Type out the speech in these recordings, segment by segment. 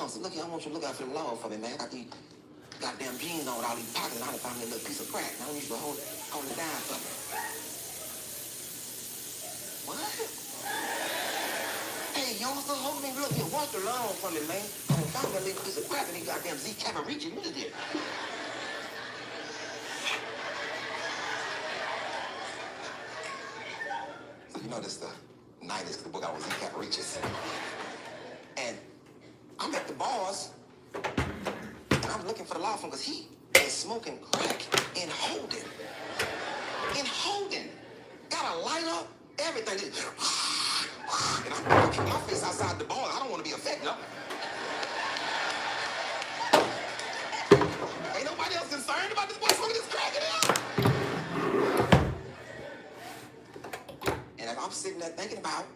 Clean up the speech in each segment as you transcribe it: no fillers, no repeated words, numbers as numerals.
youngster, look here, I want you to look out for the law for me, man. I got these goddamn jeans on with all these pockets, and I done found me a little piece of crack. And I want you to hold it down for me. What? Hey, youngster, hold me real here. Watch the lawn for me, man. I done found me a little piece of crack in these goddamn McFedries. Look at this. You know this the 90s, the book I was McFedries. And I'm at the bars, and I'm looking for the law firm because he is smoking crack in Holden. In Holden. Got a light up, everything. And I'm keeping my face outside the bar. I don't want to be affected. No. Ain't nobody else concerned about this boy smoking this crack in here. And I'm sitting there thinking about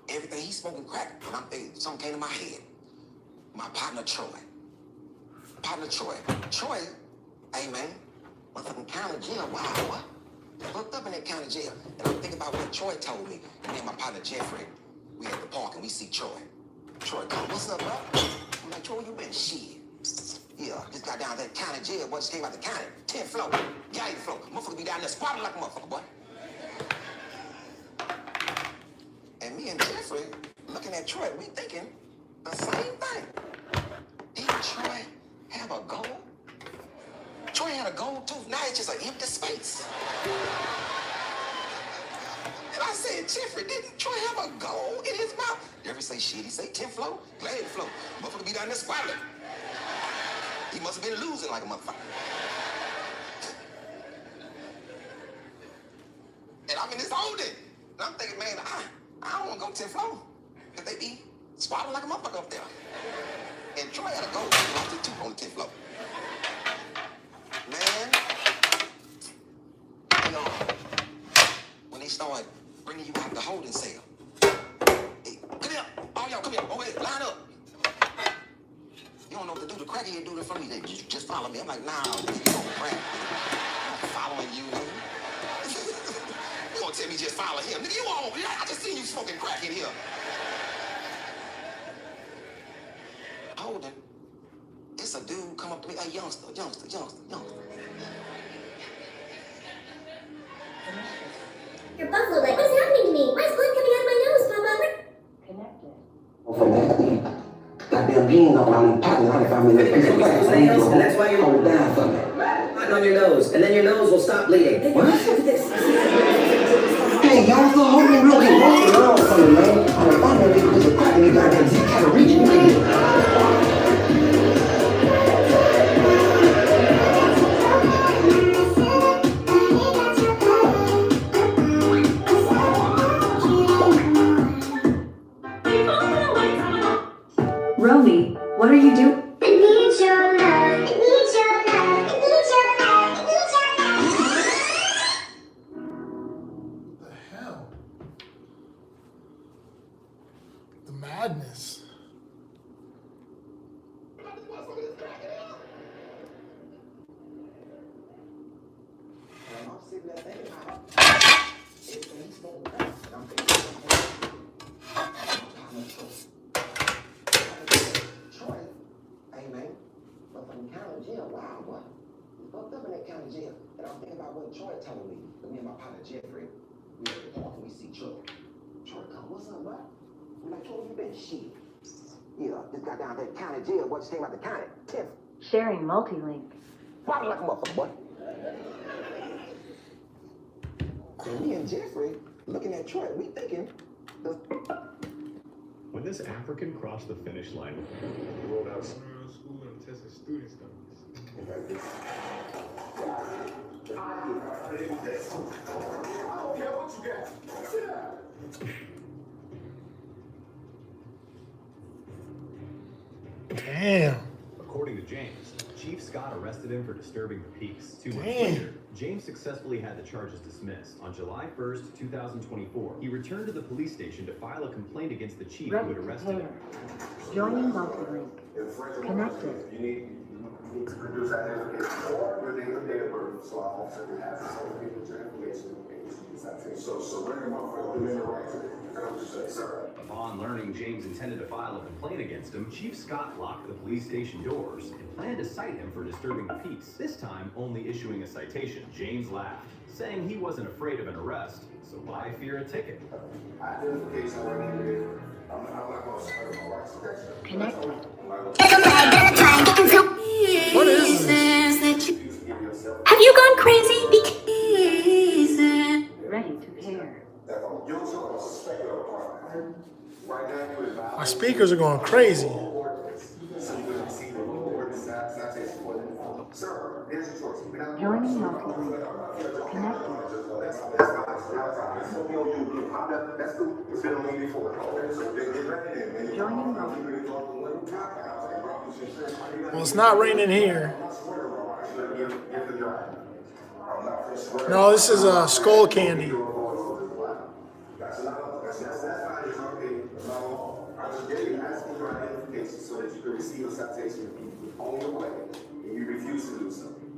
everything he's smoking crack, and I'm thinking something came to my head. My partner Troy. Troy, hey man, motherfucking county jail. Wow, what? Hooked up in that county jail. And I'm thinking about what Troy told me. And then my partner Jeffrey, we at the park and we see Troy. Troy come, what's up, bro? I'm like, Troy, where you been? Shit. Yeah, just got down to that county jail, boy. Just came out the county. 10th floor, gallery floor. Motherfucker be down there squatting like a motherfucker, boy. And me and Jeffrey, looking at Troy, we thinking the same thing. Didn't Troy have a goal? Troy had a gold tooth. Now it's just an empty space. And I said, Jeffrey, didn't Troy have a gold in his mouth? Jeffrey say shit. He say 10th floor, glad floor. Motherfucker be down there squabbling. He must have been losing like a motherfucker. And I'm in this holding. And I'm thinking, man, I don't want to go 10th floor. Because they be squabbling like a motherfucker up there. And Troy had a gold tooth on the 10th floor. Man, you know, when they start bringing you out the holding cell, hey, come here, all y'all, come here, over here, line up. You don't know what to do. The cracker you do in front of me, they just follow me. I'm like, nah, you don't crack. I'm not following you, nigga. You gonna tell me just follow him? Nigga, you all, I just seen you smoking crack in here. Holding. It's a dude come up to me, a youngster. Your buffalo leg, what's happening to me? Why is blood coming out of my nose, Papa? Connected. Goddamn jeans on all these pockets. I found me a piece of crack. And that's why you're hold it down for me. Button on your nose, and then your nose will stop bleeding. What? Hey, youngster, hold me real quick. What's the wrong for me, man? I done found me a little piece of crack in these goddamn McFedries. Romy, what are you doing? I need your love. I need your love. I need your love. I need your love. What the hell? The madness. I'm sitting there thinking about everything he's smoking crack. And I'm thinking, Troy, hey man, motherfucking county jail. Wow, what? He fucked up in that county jail. And I'm thinking about what Troy told me. But me and my partner Jeffrey, we at the park and we see Troy. Troy come, what's up, bro? I'm like, Troy, you been shit. Yeah, just got down to that county jail. Boy, just came out the county. 10th. Sharing multi-link. Probably like a motherfucker, boy. And me and Jeffrey looking at Troy, we thinking when this African crossed the finish line, He rolled out school and tested student studies. I don't care what you got. Sit down. Damn. according to James, Chief Scott arrested him for disturbing the peace. 2 months Damn. later, James successfully had the charges dismissed. On July 1st, 2024, he returned to the police station to file a complaint against the chief who had arrested him. Joining multi-link. Connected. You need to produce identification or your name and date of birth, so our officer can have some people to information. So surrender my phone. Upon learning James intended to file a complaint against him, Chief Scott locked the police station doors and planned to cite him for disturbing the peace, this time only issuing a citation. James laughed, saying he wasn't afraid of an arrest, so why fear a ticket? Connected. What is this? Have you gone crazy? Ready to pair. My speakers are going crazy. Joining multi-link. Connected. Joining multi-link. Well, it's not raining here. No, this is skull candy.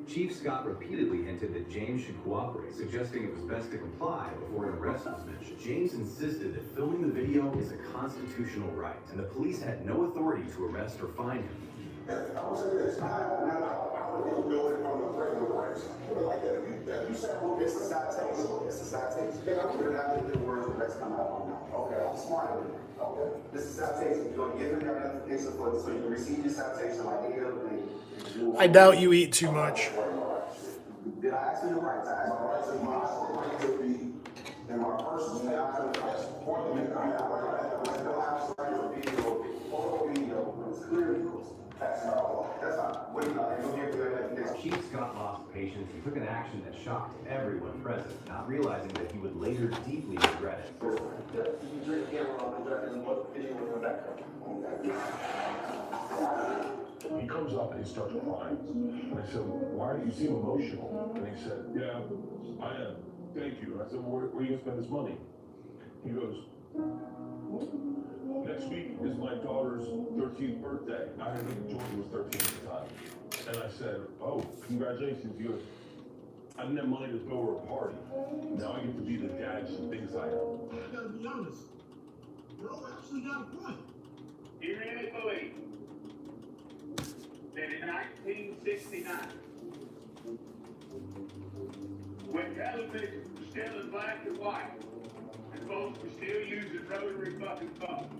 Chief Scott repeatedly hinted that James should cooperate, suggesting it was best to comply before an arrest was mentioned. James insisted that filming the video is a constitutional right, and the police had no authority to arrest or fine him. I doubt you eat too much. Did I ask you the right time? In my personal Chief Scott lost patience and took an action that shocked everyone present, not realizing that he would later deeply regret it. He comes up and he starts crying. And I said, why do you seem emotional? And he said, yeah, I am. Thank you. And I said, well, where are you going to spend this money? He goes, next week is my daughter's 13th birthday. I didn't think Georgia was 13 at the time. And I said, oh, congratulations. He goes, I didn't have money to throw her a party. Now I get to be the dad she thinks I am. I gotta be honest. Bro actually got a point. You really believe that in 1969, when television was still in black and white, and folks were still using rotary fucking phones,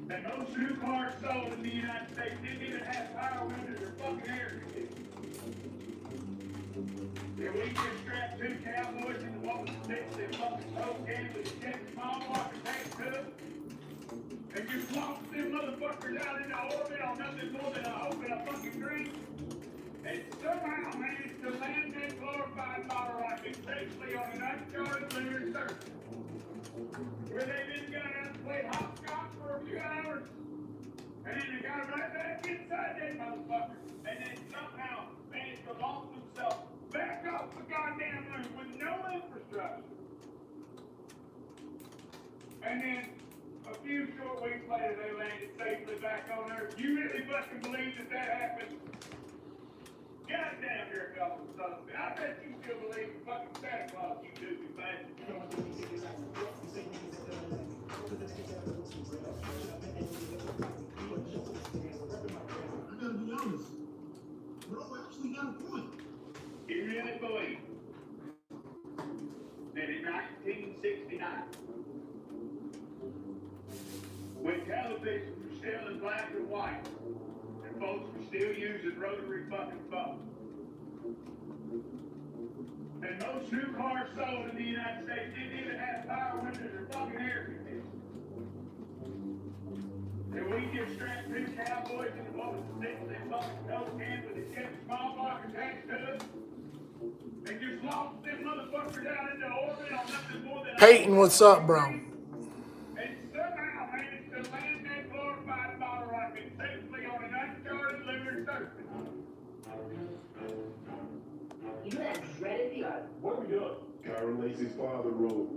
and most new cars sold in the United States didn't even have power windows or fucking air conditioning. And we just strapped two cowboys in the water sticks and fucking cocaine with a jet small water tank to them, and just launched them motherfuckers out into orbit on nothing more than a hope and a fucking dream, and somehow managed to land that glorified bottle rocket safely on an uncharted lunar surface, where they then got out and played hopscotch for a few hours, and then they got right back inside that motherfucker, and then somehow managed to launch themselves back off the goddamn moon with no infrastructure. And then a few short weeks later, they landed safely back on Earth. You really fucking believe that that happened? Goddamn, you're a couple of sons of I bet you still believe in fucking Santa Claus, you do, you bastard. I gotta be honest. Bro actually got a point. You really believe that in 1969, when television was still in black and white, and folks were still using rotary fucking phones, and most new cars sold in the United States didn't even have power windows or fucking air conditioning, and we just strapped two cowboys in the water sticks and fucking cocaine with a jet small block attached to us, and just launched them motherfuckers out into orbit on nothing more than Peyton, what's up, bro? and somehow managed to land that glorified bottle rocket safely on an uncharted lunar surface. You have shredded the art. What are we doing? Kyron Lacey's father wrote,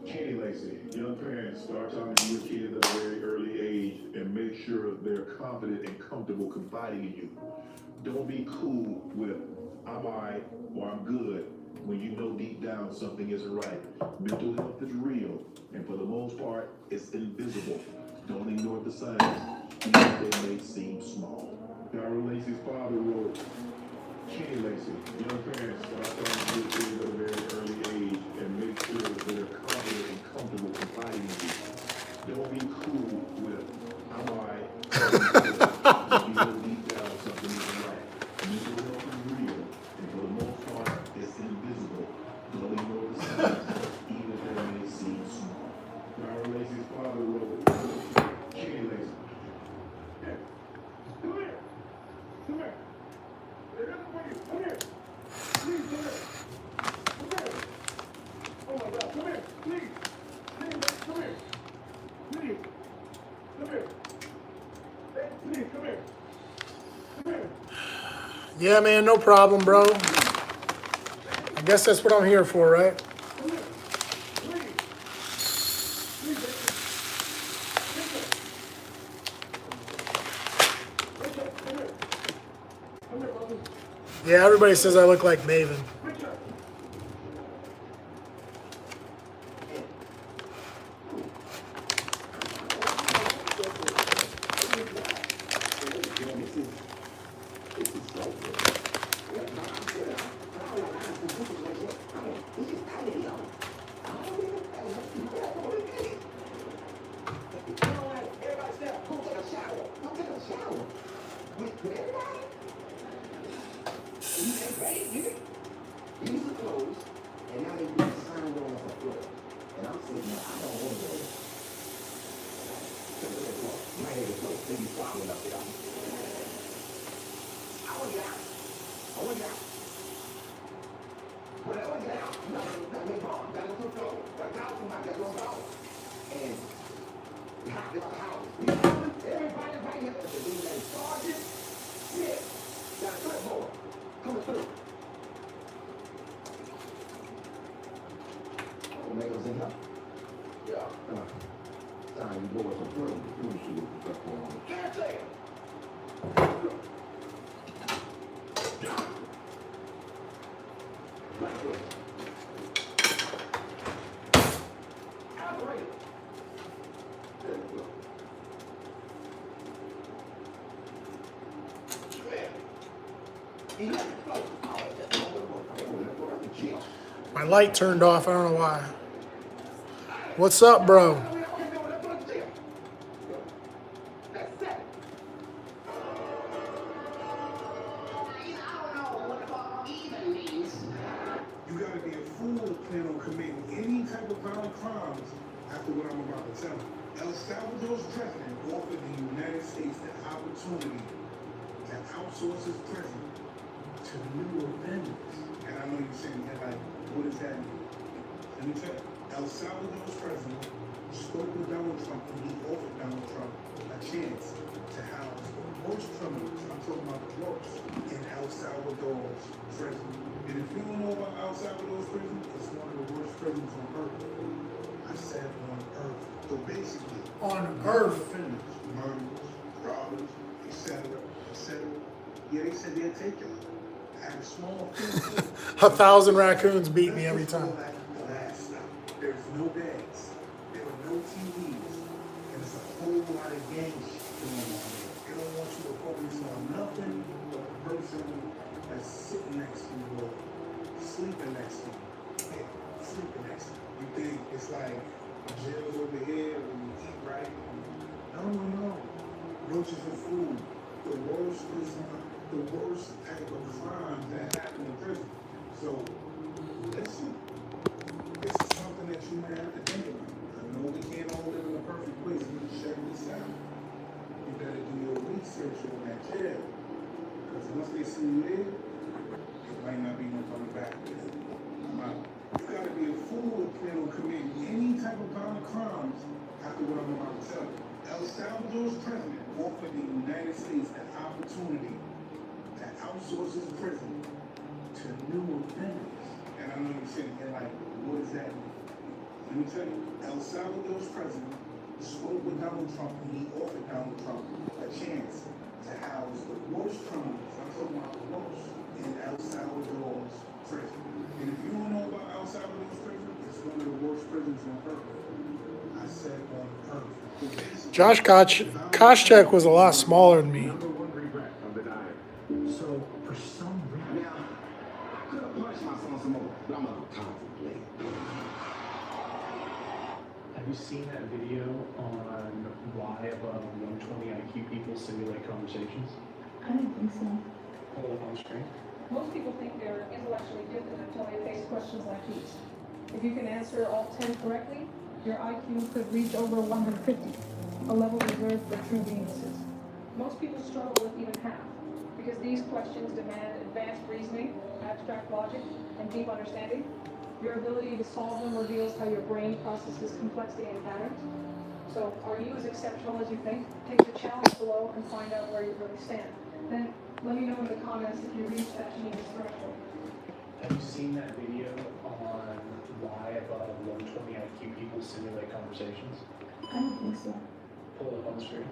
Kenny Lacey, young parents start talking to your kids at a very early age and make sure they're confident and comfortable confiding in you. Don't be cool with I'm alright or I'm good. when you know deep down something isn't right. Mental health is real, and for the most part, it's invisible. Don't ignore the signs, even if they may seem small. Kyra Lacey's father wrote, Kenny Lacey, young parents start talking to kids at a very early age and make sure that they're confident and comfortable confiding in you. Don't be cool with, I'm alright. You know deep down something isn't right. Mental health is real, and for the most part, it's invisible. Don't ignore the signs, even if they may seem small. Kyra Lacey's father wrote, Kenny Lacey. Come here. Come here. They're looking for you. Come here. Please, come here. Come here. Oh my God, come here. Please. Please, come here. Please. Come here. Hey, please, come here. Come here. Yeah, man, no problem, bro. I guess that's what I'm here for, right? Come here. Please. Please, baby. Richard. Richard, come here. Come here, brother. Yeah, everybody says I look like Maven. Richard. Everybody step. Go take a shower. Go take a shower. With everybody? You ain't ready, nigga. These are closed, and now they do the sign going off the floor. And I'm saying, man, I don't want to go. Look at the floor. My head is low. They be swallowing up there. I want to get out. I want to get out. Well, I want to get out. No, that ain't wrong. That is too slow. That house is not that long. And we have this house. Everybody right here, the dude named Sergeant Smith. Got a clipboard. Coming through. Tomatoes in here? Yeah. Time you boys are through. Let me see what the fuck going on. Can't say it. Like this. Operate. There we go. My light turned off. I don't know why. What's up, bro? You gotta be a fool to plan on committing any type of violent crimes after what I'm about to tell you. El Salvador's president offered the United States the opportunity to outsource his prison to new offenders. And I know you're sitting here like, what does that mean? Let me tell you. El Salvador's president spoke with Donald Trump and he offered Donald Trump a chance to house the worst criminals, I'm talking about the worst, in El Salvador's prison. And if you don't know about El Salvador's prison, it's one of the worst prisons on earth. I said on earth. So basically, On Earth. offenders, murderers, robbers, etc., etc. Yeah, they said they'll take you. I had a small thing. 1,000 raccoons beat me every time. There's no beds. There are no TVs. And there's a whole lot of gang shit going on there. They don't want you to focus on nothing but the person that's sitting next to you or sleeping next to you. Yeah, sleeping next to you. You think it's like jails over here when you eat right? No. Roaches are food. The worst prison, the worst type of crimes that happen in prison. So, listen. This is something that you might have to think about. I know we can't all live in a perfect place. We can check this out. You better do your research on that jail. Because once they see you there, it might not be no coming back. I'm out. You gotta be a fool to plan on committing any type of violent crimes after what I'm about to tell you. El Salvador's president offered the United States an opportunity to outsource his prison to new offenders. And I know you're sitting here like, what does that mean? Let me tell you, El Salvador's president spoke with Donald Trump and he offered Donald Trump a chance to house the worst criminals. I'm talking about the worst in El Salvador's prison. And if you don't know about El Salvador's prison, it's one of the worst prisons on earth. I said on earth. Josh Koscheck was a lot smaller than me. Number one regret of the diet. So for some reason, Now, I could have punched my son some more, but I'm gonna contemplate. Have you seen that video on why above 120 IQ people simulate conversations? I don't think so. Pull it up on the screen. Most people think they're intellectually gifted until they face questions like these. If you can answer all 10 correctly, your IQ could reach over 150, a level reserved for true geniuses. Most people struggle with even half, because these questions demand advanced reasoning, abstract logic, and deep understanding. Your ability to solve them reveals how your brain processes complexity and patterns. So, are you as exceptional as you think? Take the challenge below and find out where you really stand. Then, let me know in the comments if you reach that genius threshold. Have you seen that video on why above 120 IQ people simulate conversations? I don't think so. Pull it up on the screen.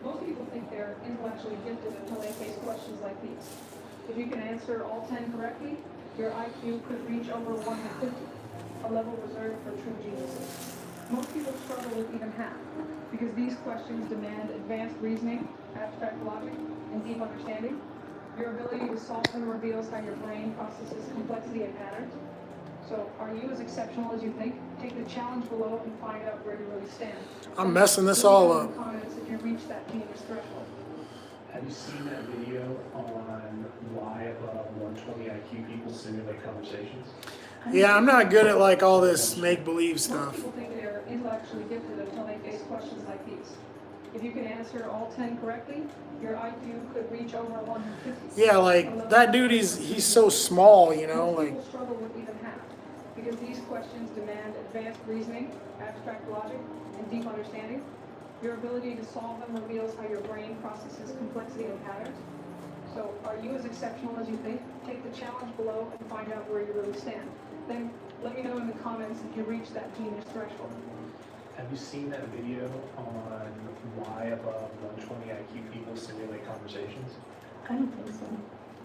Most people think they're intellectually gifted until they face questions like these. If you can answer all 10 correctly, your IQ could reach over 150, a level reserved for true geniuses. Most people struggle with even half, because these questions demand advanced reasoning, abstract logic, and deep understanding. Your ability to solve them reveals how your brain processes complexity and patterns. So, are you as exceptional as you think? Take the challenge below and find out where you really stand. I'm messing this all up. Let me know in the comments if you reach that genius threshold. Have you seen that video on why above 120 IQ people simulate conversations? Yeah, I'm not good at like all this make-believe Most stuff. people think they're intellectually gifted until they face questions like these. If you can answer all 10 correctly, your IQ could reach over 150. Yeah, like that dude, he's so small, you know, Most like people struggle with even half, because these questions demand advanced reasoning, abstract logic, and deep understanding. Your ability to solve them reveals how your brain processes complexity and patterns. So, are you as exceptional as you think? Take the challenge below and find out where you really stand. Then, let me know in the comments if you reach that genius threshold. Have you seen that video on why above 120 IQ people simulate conversations? I don't think so.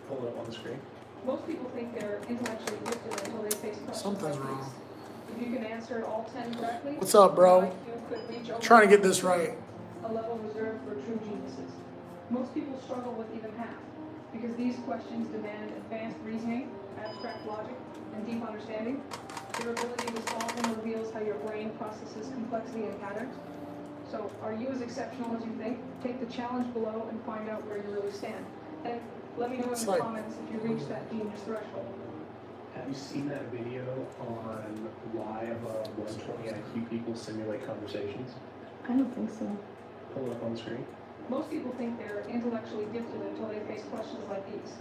Pull it up on the screen. Most people think they're intellectually gifted until they face questions Something's like wrong. these. If you can answer all 10 correctly, What's up, bro? your IQ could reach over Trying to get this right. a level reserved for true geniuses. Most people struggle with even half, because these questions demand advanced reasoning, abstract logic, and deep understanding. Your ability to solve them reveals how your brain processes complexity and patterns. So, are you as exceptional as you think? Take the challenge below and find out where you really stand. And let me know in It's the like- comments if you reach that genius threshold. Have you seen that video on why above 120 IQ people simulate conversations? I don't think so. Pull it up on the screen. Most people think they're intellectually gifted until they face questions like these.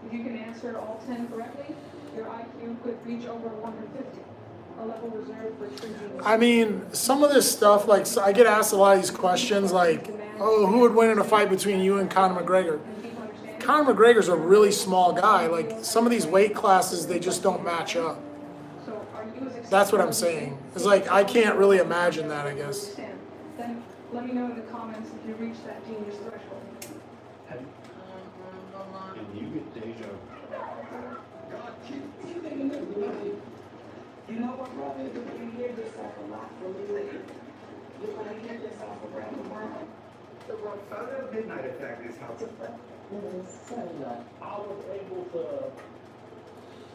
If you can answer all 10 correctly, your IQ could reach over 150, a level reserved for true genius. I mean, some of this stuff, like so I get asked a lot of these questions, like, oh, who would win in a fight between you and Conor McGregor? And deep understanding. Conor McGregor's a really small guy. Like some of these weight classes, they just don't match up. So, are you as exceptional That's what I'm as you saying. think? It's like I can't really imagine that, I guess. Understand. Then let me know in the comments if you reach that genius threshold. Have and you get deja vu. God, you know what, brother? You hear this stuff a lot from me lately. You're going to hear this off of Brandon Brown. The Rockefeller Midnight Effect is how to play. I was able to.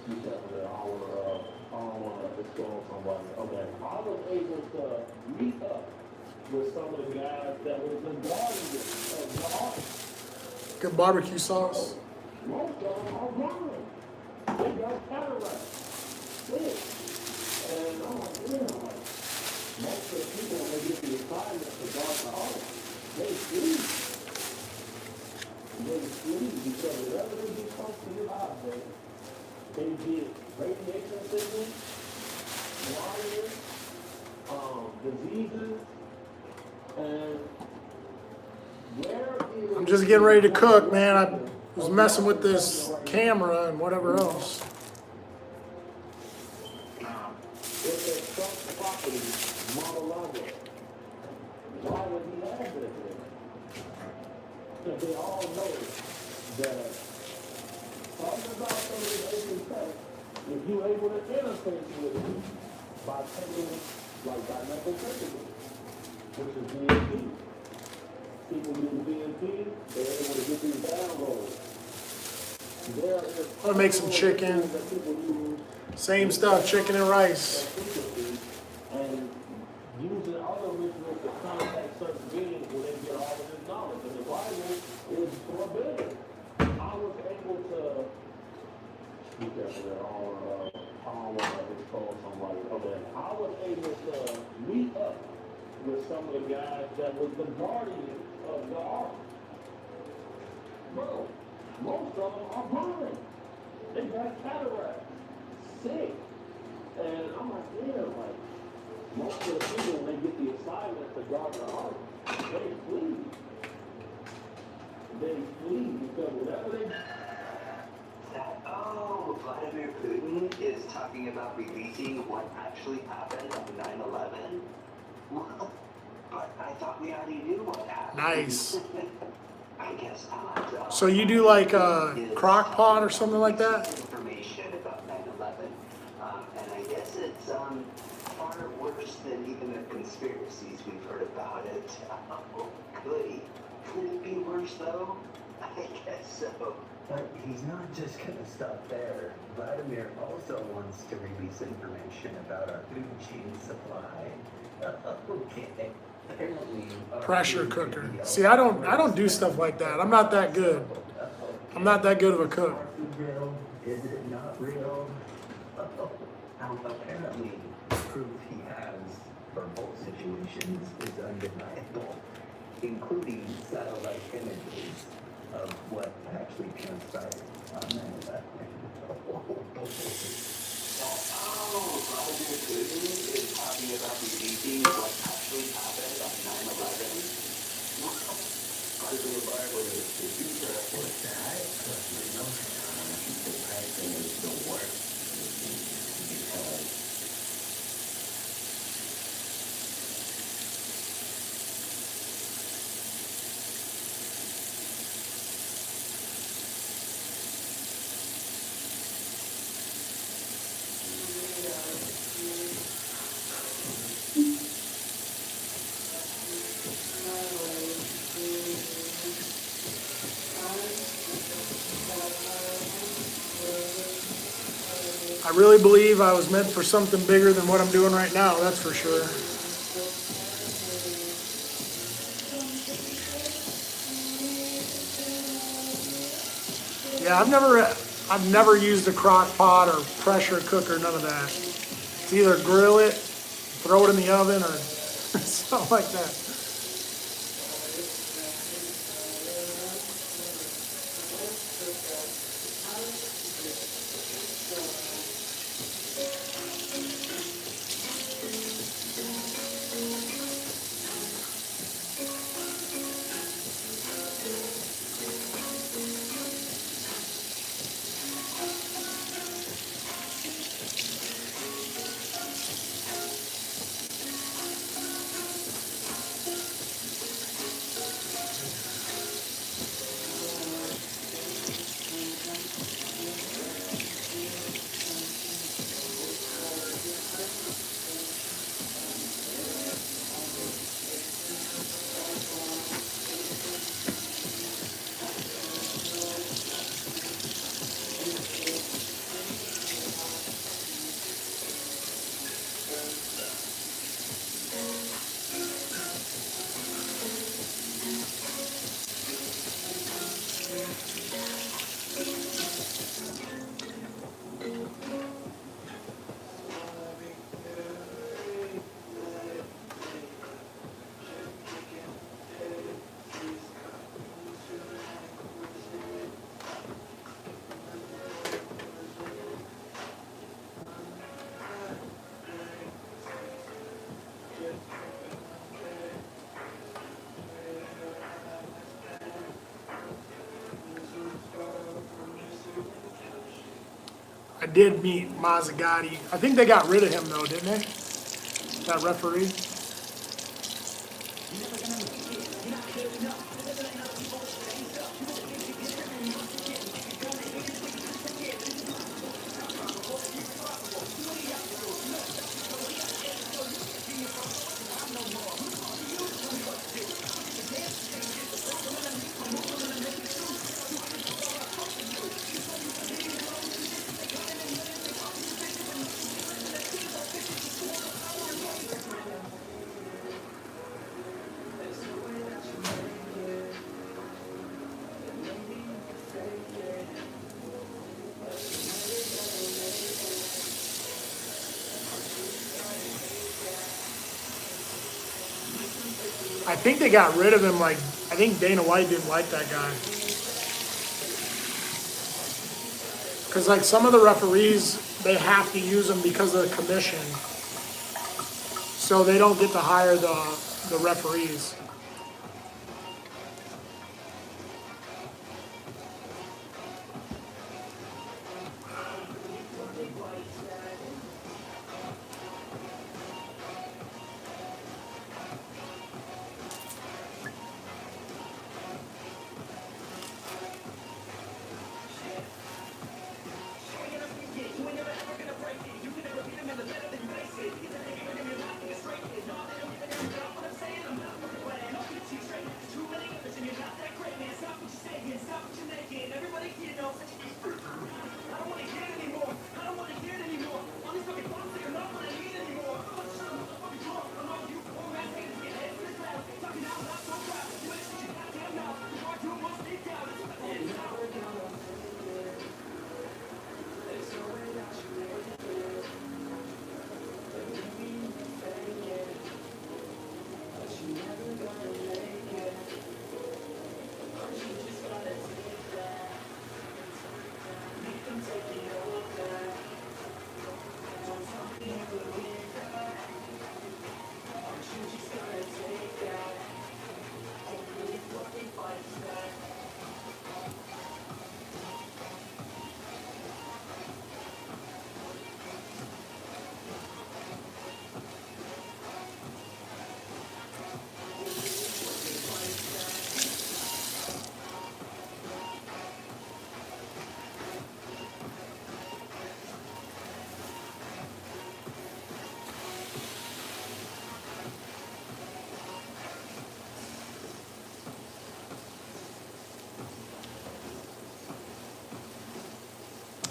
You said that I don't want to expose somebody. Okay. I was able to meet up with some of the guys that was in the audience. Good barbecue sauce. Most of them are blind. They got cataracts. Sick. And I'm like, yeah, like, most of the people, when they get the assignment to guard the audience, they sleep. They sleep because whatever they get close to your eyes, they get radiation sickness, blindness, diseases, and where is... I'm just getting ready to cook, man. I was messing with this camera and whatever else. It's a Trump property, Mar-a-Lago. Why would he have this there? that they all know that talking about some of this Asian tech, if you're able to interface with it by taking like dimethyl tryptamine, which is DMT. People use DMT, they're able to get these downloads. There is I'm gonna make some chicken. that people use Same stuff, chicken and rice. and using other rituals to contact certain beings where they get all of this knowledge. And the Bible is forbidden. I was able to be careful there. I don't want to expose somebody. Okay. I was able to meet up with some of the guys that was the guardians of the ark. Bro, most of them are blind. They got cataracts, sick. And I'm like, yeah, like, most of the people, when they get the assignment to guard the ark, they flee. They flee because whatever they... Oh, Vladimir Putin is talking about releasing what actually happened on 9/11? Well, but I thought we already knew what happened. Nice. I guess not. So you do like a crock pot or something like that? Information about 9/11, and I guess it's far worse than even the conspiracies we've heard about it. Oh, goody. Could it be worse though? I guess so. But he's not just gonna stop there. Vladimir also wants to release information about our food chain supply. Okay. Apparently, Pressure cooker. See, I don't do stuff like that. I'm not that good. I'm not that good of a cook. Real? Is it not real? Apparently, proof he has for both situations is undeniable, including satellite images of what actually transpired on 9/11. Vladimir Putin is talking about releasing what actually happened on 9/11. Part of the Bible is to do that. What's that? You know, the pricing is the worst because I really believe I was meant for something bigger than what I'm doing right now, that's for sure. Yeah, I've never used a crock pot or pressure cooker, none of that. It's either grill it, throw it in the oven, or something like that. I did meet Mazzagatti. I think they got rid of him though, didn't they? That referee. I think they got rid of him. Like, I think Dana White didn't like that guy. Because, like, some of the referees, they have to use them because of the commission. So they don't get to hire the referees.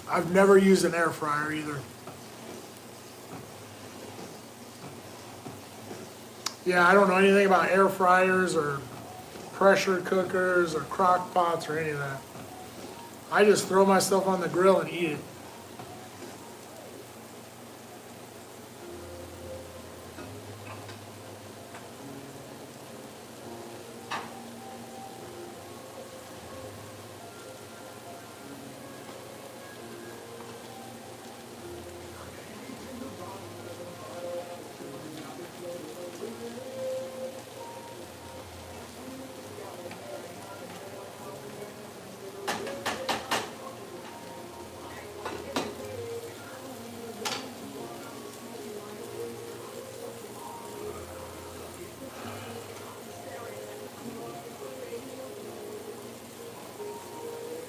I've never used an air fryer either. Yeah, I don't know anything about air fryers or pressure cookers or crock pots or any of that. I just throw my stuff on the grill and eat it.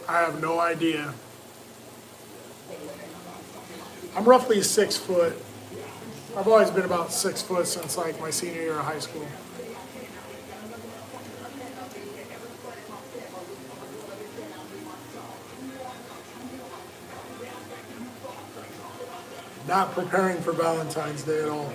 I have no idea. I'm roughly 6 foot. I've always been about 6 foot since like my senior year of high school. Not preparing for Valentine's Day at all.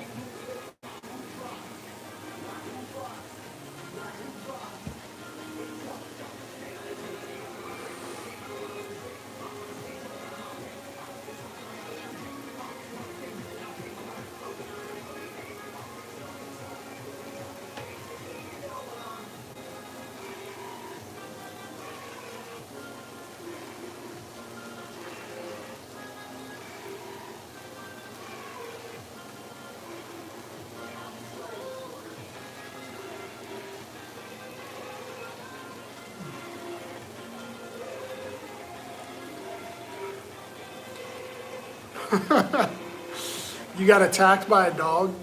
You got attacked by a dog?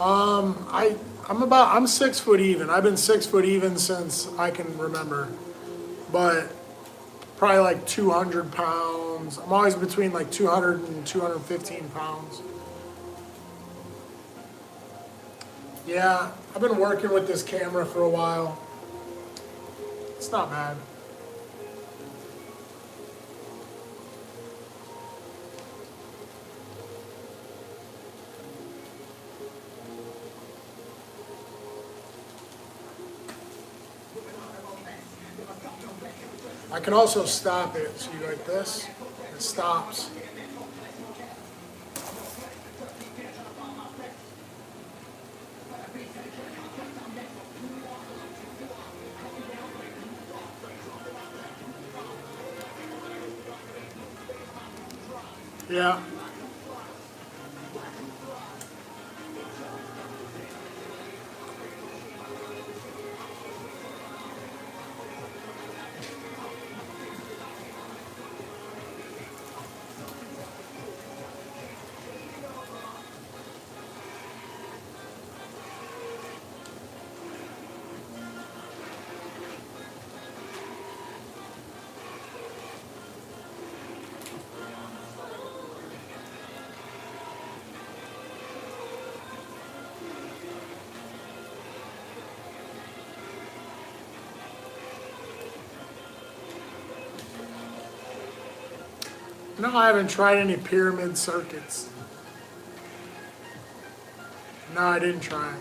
I'm 6 foot even. I've been 6 foot even since I can remember. But probably like 200 pounds. I'm always between like 200 and 215 pounds. Yeah, I've been working with this camera for a while. It's not bad. I can also stop it. So you like this, it stops. Yeah. No, I haven't tried any pyramid circuits. No, I didn't try it.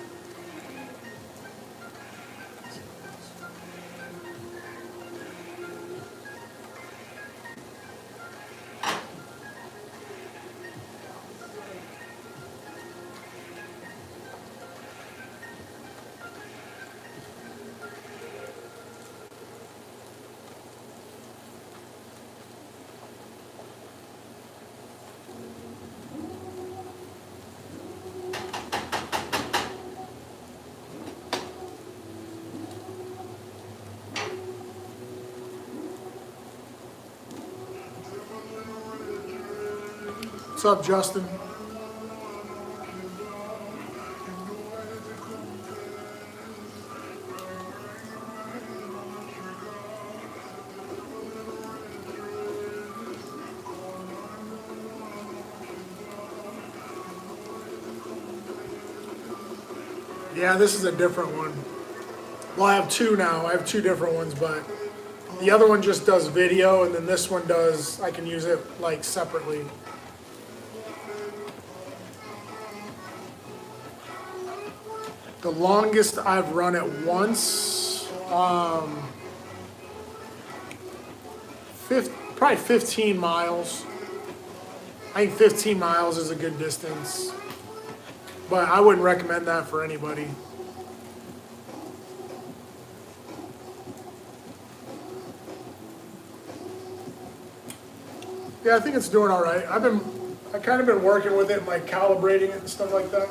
What's up, Justin? Yeah, this is a different one. Well, I have two now. I have two different ones, but the other one just does video, and then this one does, I can use it like separately. The longest I've run it once, probably 15 miles. I think 15 miles is a good distance, but I wouldn't recommend that for anybody. Yeah, I think it's doing all right. I kind of been working with it, like calibrating it and stuff like that.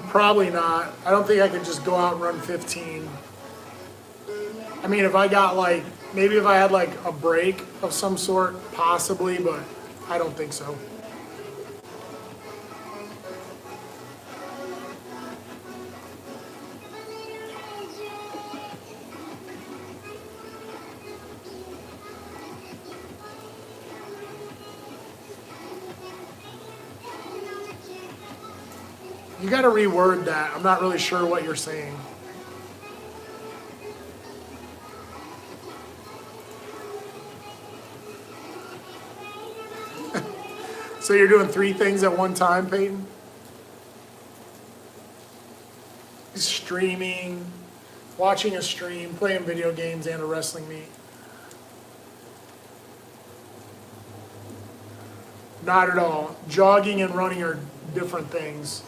Probably not. I don't think I could just go out and run 15. I mean, if I got like, maybe if I had like a break of some sort, possibly, but I don't think so. You got to reword that. I'm not really sure what you're saying. So you're doing 3 things at one time, Peyton? Streaming, watching a stream, playing video games, and a wrestling meet. Not at all. Jogging and running are different things.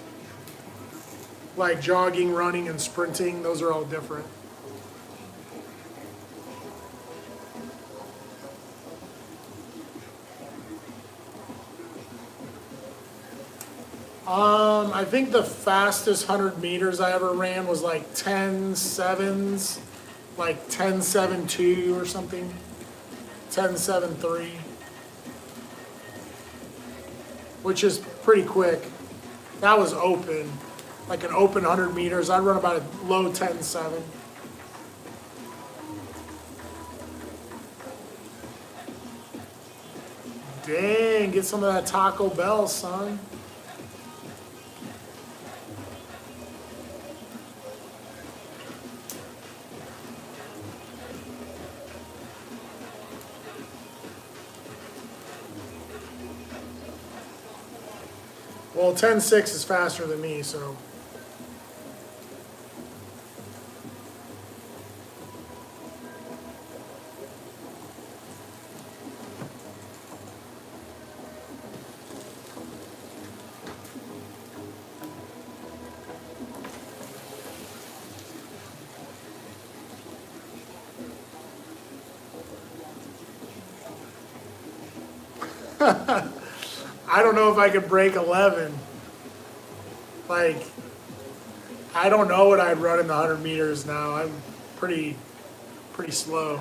Like jogging, running, and sprinting, those are all different. I think the fastest 100 meters I ever ran was like 10.7s, like 10.72 or something, 10.73, which is pretty quick. That was open, like an open 100 meters. I'd run about a low 10.7. Dang, get some of that Taco Bell, son. Well, 10.6 is faster than me, so. I don't know if I could break 11. Like, I don't know what I'd run in the 100 meters now. I'm pretty slow.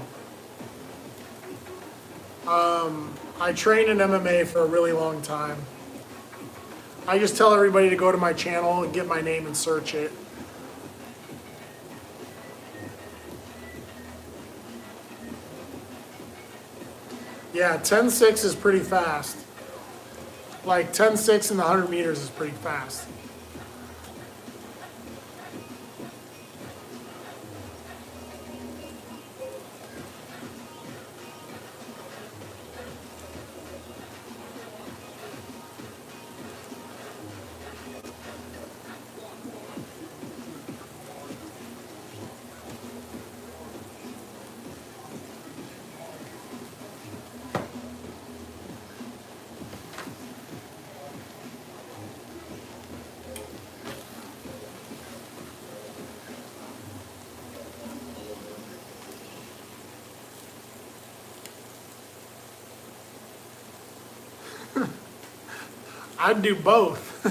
I trained in MMA for a really long time. I just tell everybody to go to my channel and get my name and search it. Yeah, 10.6 is pretty fast. Like 10.6 in the 100 meters is pretty fast. I'd do both.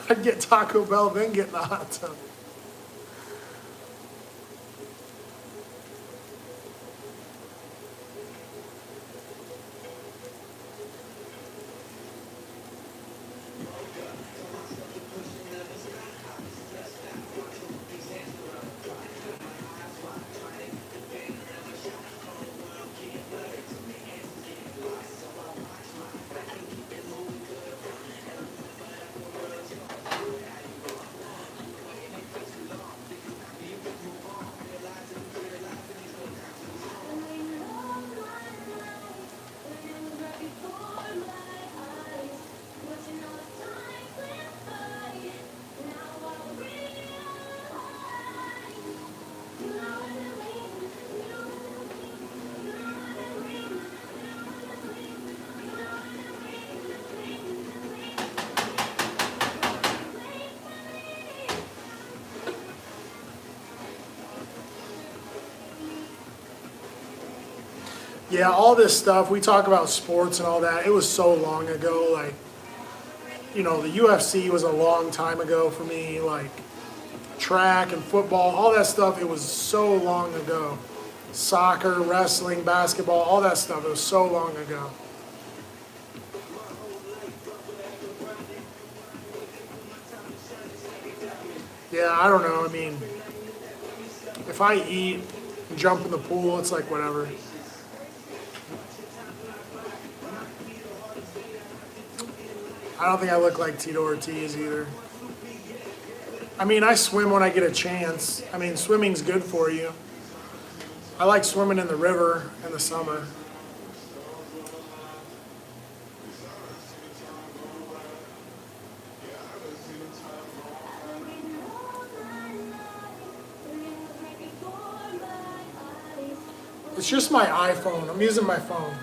I'd get Taco Bell, then get in the hot tub. Yeah, all this stuff, we talk about sports and all that, it was so long ago, like, you know, the UFC was a long time ago for me, like, track and football, all that stuff, it was so long ago. Soccer, wrestling, basketball, all that stuff, it was so long ago. Yeah, I don't know, I mean, if I eat and jump in the pool, it's like whatever. I don't think I look like Tito Ortiz either. I mean, I swim when I get a chance. I mean, swimming's good for you. I like swimming in the river in the summer. It's just my iPhone. I'm using my phone.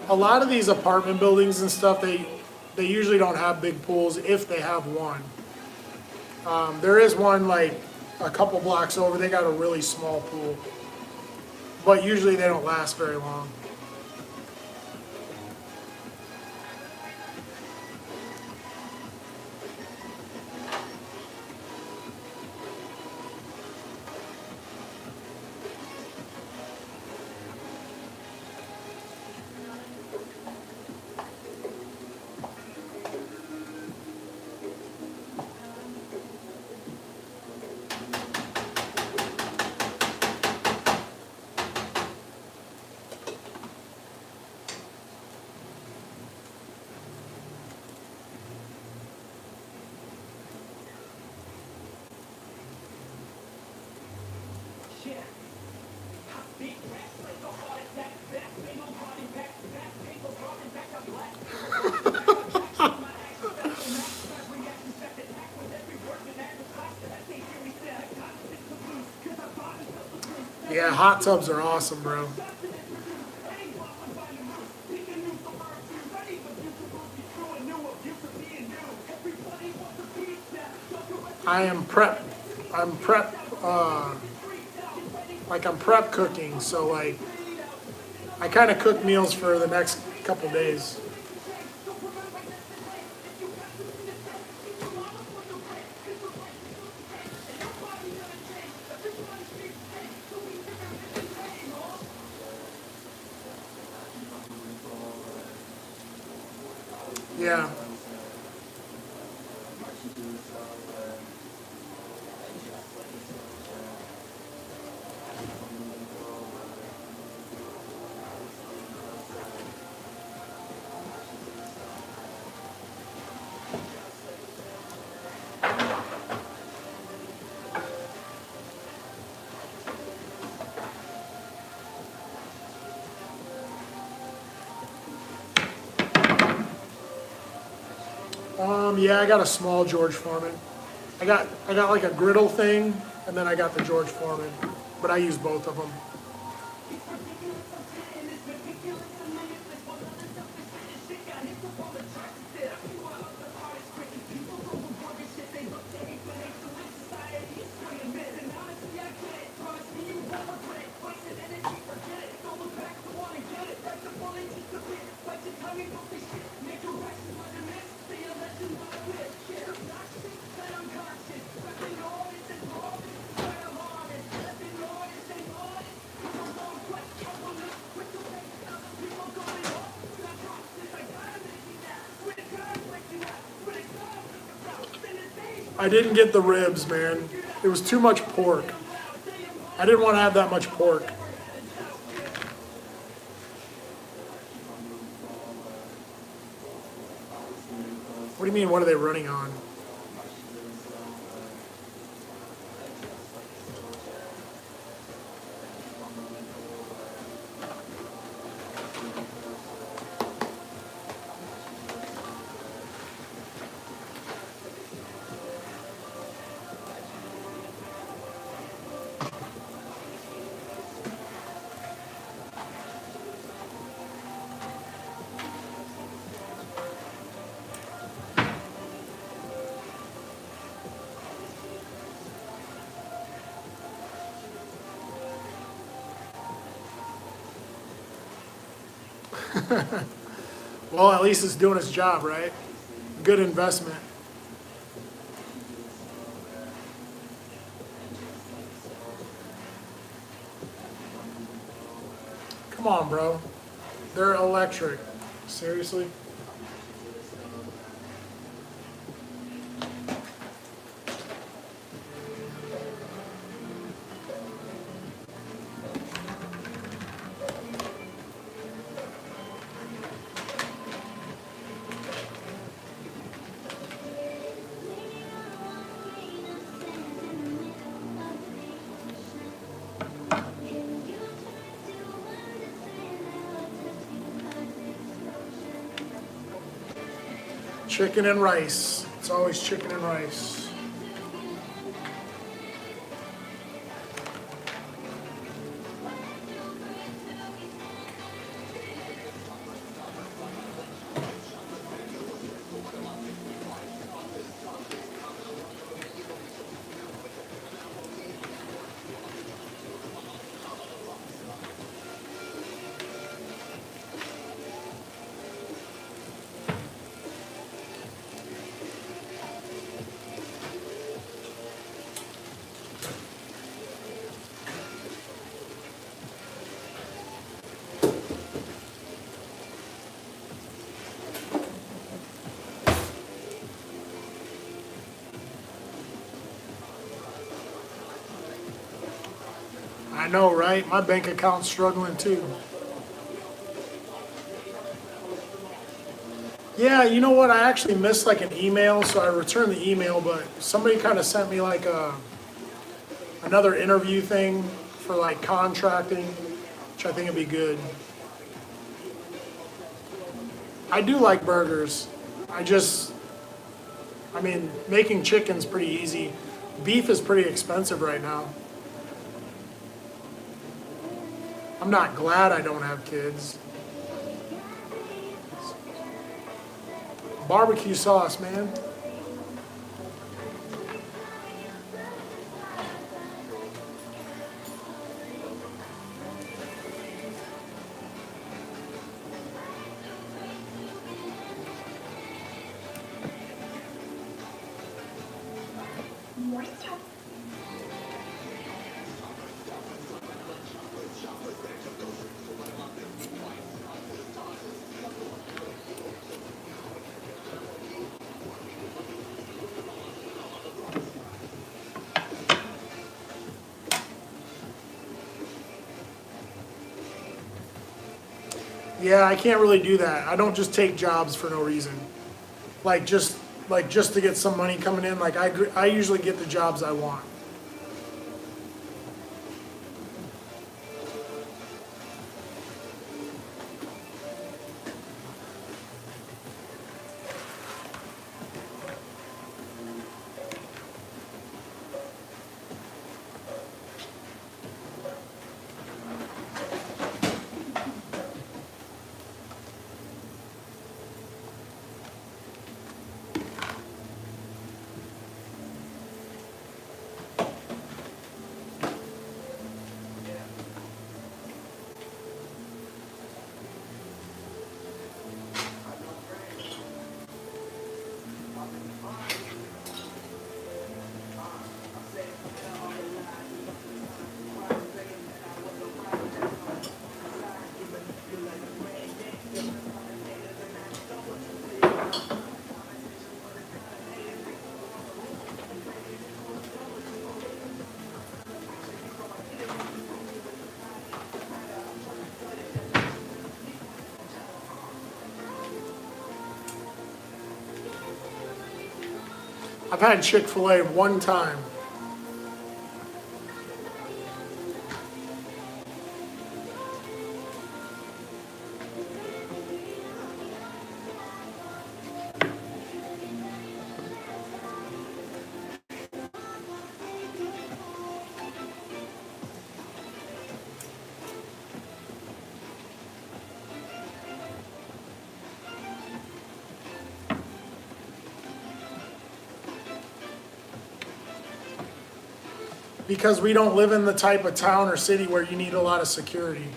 A lot of these apartment buildings and stuff, they usually don't have big pools if they have one. There is one like a couple blocks over, they got a really small pool. But usually they don't last very long. Yeah, hot tubs are awesome, bro. I'm prep, like I'm prep cooking, so like, I kind of cook meals for the next couple days. Yeah. Yeah, I got a small George Foreman. I got like a griddle thing, and then I got the George Foreman, but I use both of them. I didn't get the ribs, man. It was too much pork. I didn't want to have that much pork. What do you mean, what are they running on? Well, at least it's doing its job, right? Good investment. Come on, bro. They're electric. Seriously? Chicken and rice. It's always chicken and rice. I know, right? My bank account's struggling too. Yeah, you know what? I actually missed like an email, so I returned the email, but somebody kind of sent me like another interview thing for like contracting, which I think would be good. I do like burgers. I mean, making chicken's pretty easy. Beef is pretty expensive right now. I'm not glad I don't have kids. Barbecue sauce, man. Yeah, I can't really do that. I don't just take jobs for no reason. Like just to get some money coming in. Like I usually get the jobs I want. I've had Chick-fil-A one time. Because we don't live in the type of town or city where you need a lot of security.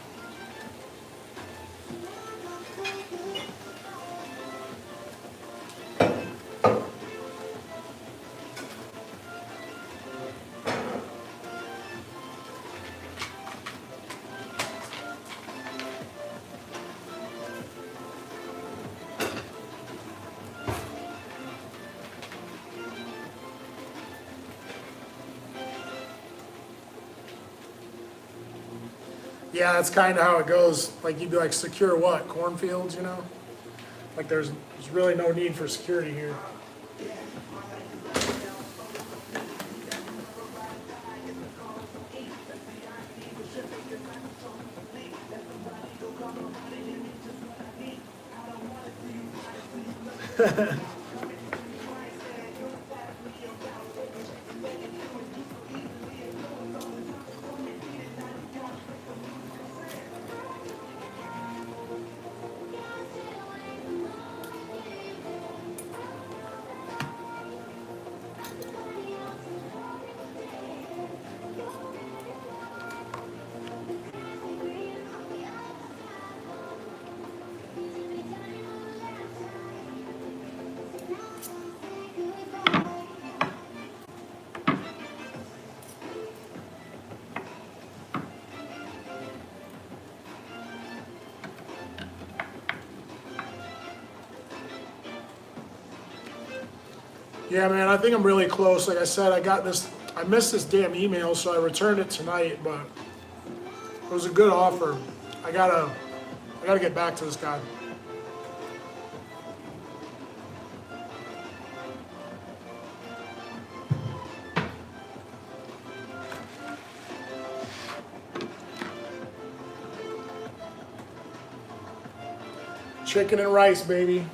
Yeah, that's kind of how it goes. Like you'd be like, secure what? Cornfields, you know? Like there's really no need for security here. Yeah, man, I think I'm really close. Like I said, I missed this damn email, so I returned it tonight, but it was a good offer. I gotta get back to this guy. Chicken and rice, baby.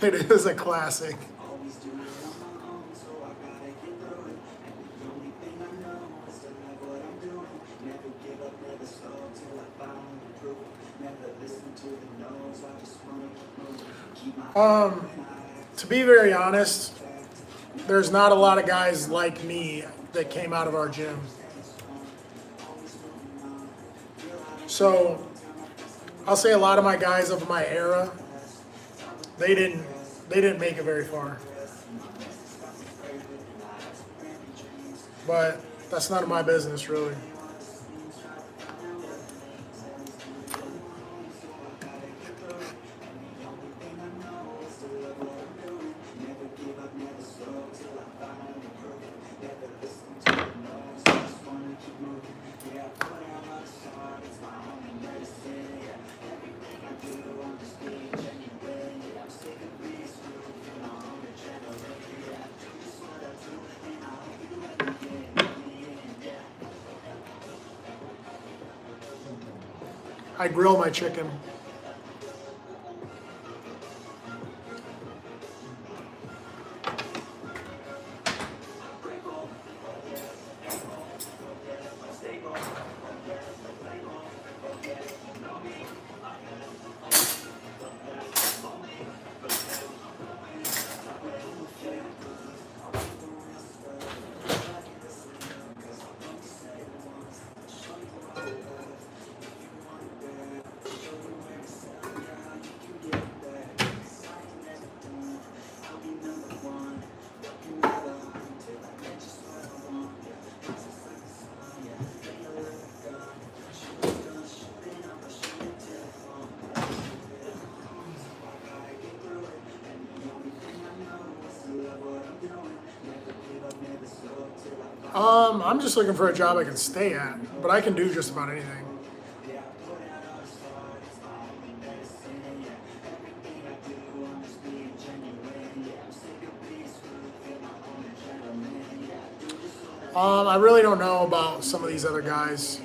It is a classic. To be very honest, there's not a lot of guys like me that came out of our gym. So I'll say a lot of my guys of my era, they didn't make it very far. But that's none of my business, really. I grill my chicken. I'm just looking for a job I can stay at, but I can do just about anything. I really don't know about some of these other guys.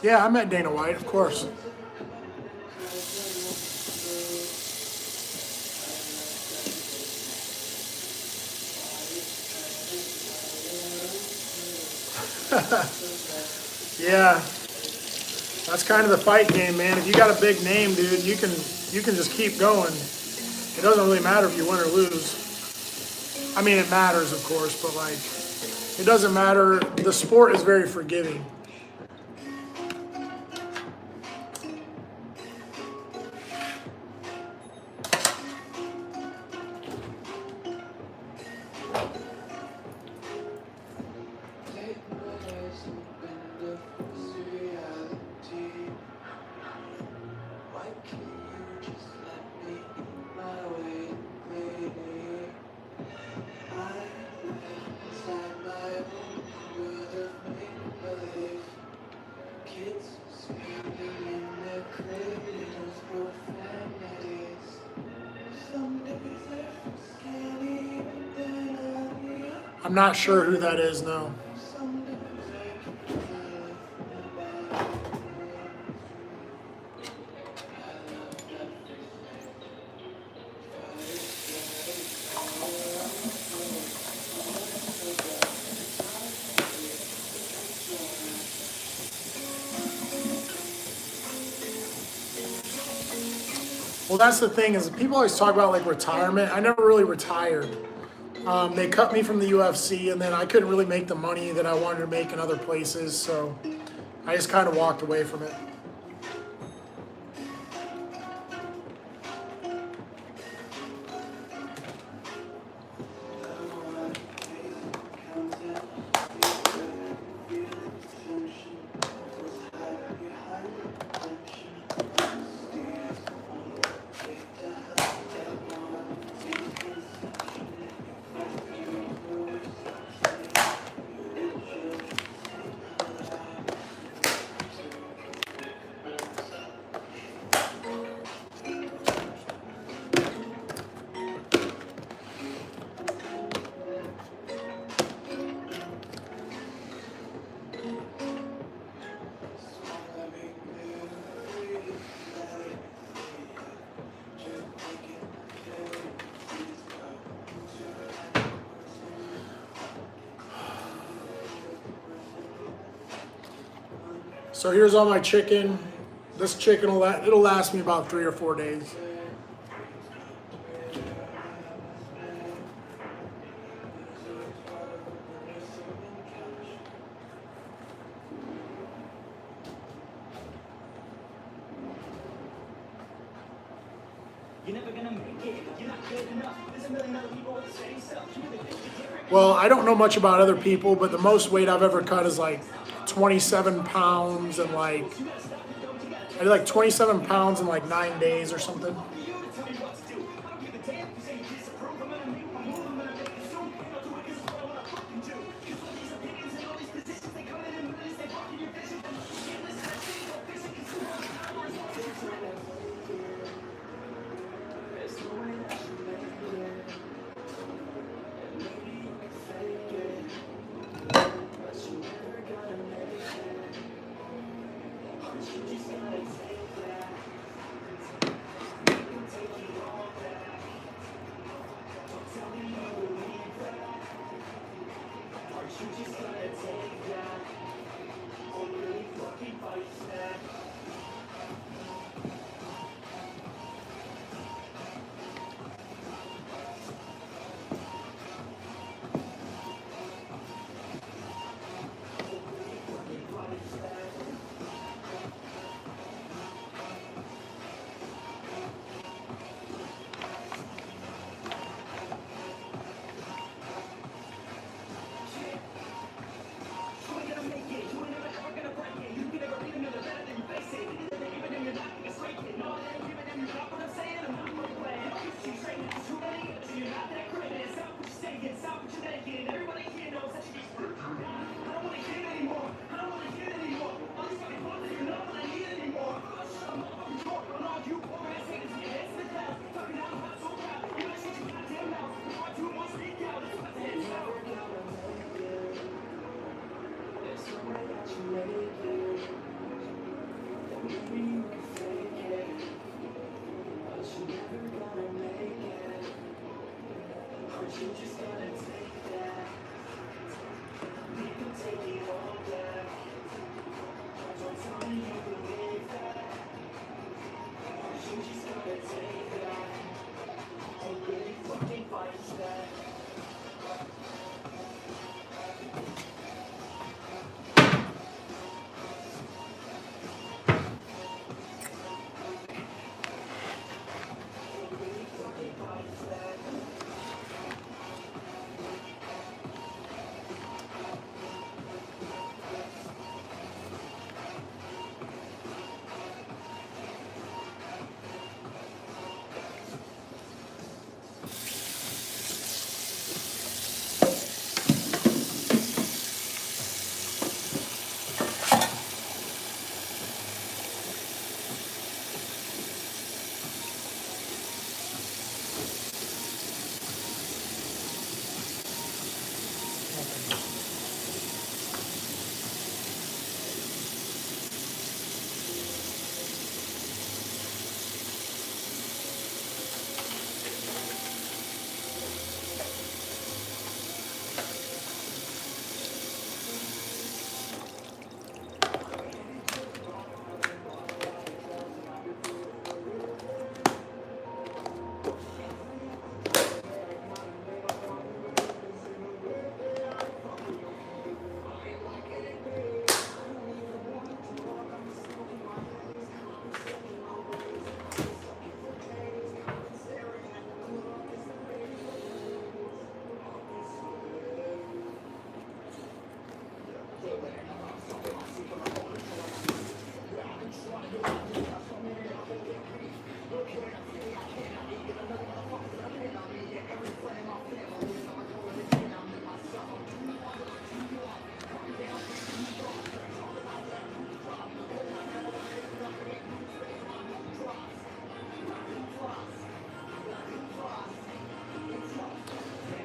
Yeah, I met Dana White, of course. Yeah, that's kind of the fight game, man. If you got a big name, dude, you can just keep going. It doesn't really matter if you win or lose. I mean, it matters, of course, but like, it doesn't matter. The sport is very forgiving. I'm not sure who that is, no. Well, that's the thing is people always talk about like retirement. I never really retired. They cut me from the UFC, and then I couldn't really make the money that I wanted to make in other places, so I just kind of walked away from it. So here's all my chicken. This chicken it'll last me about 3 or 4 days. Well, I don't know much about other people, but the most weight I've ever cut is like 27 pounds and like, I did like 27 pounds in like 9 days or something.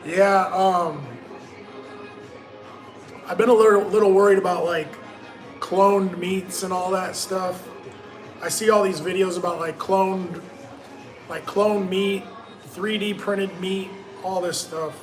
Yeah, I've been a little worried about like cloned meats and all that stuff. I see all these videos about like cloned meat, 3D printed meat, all this stuff.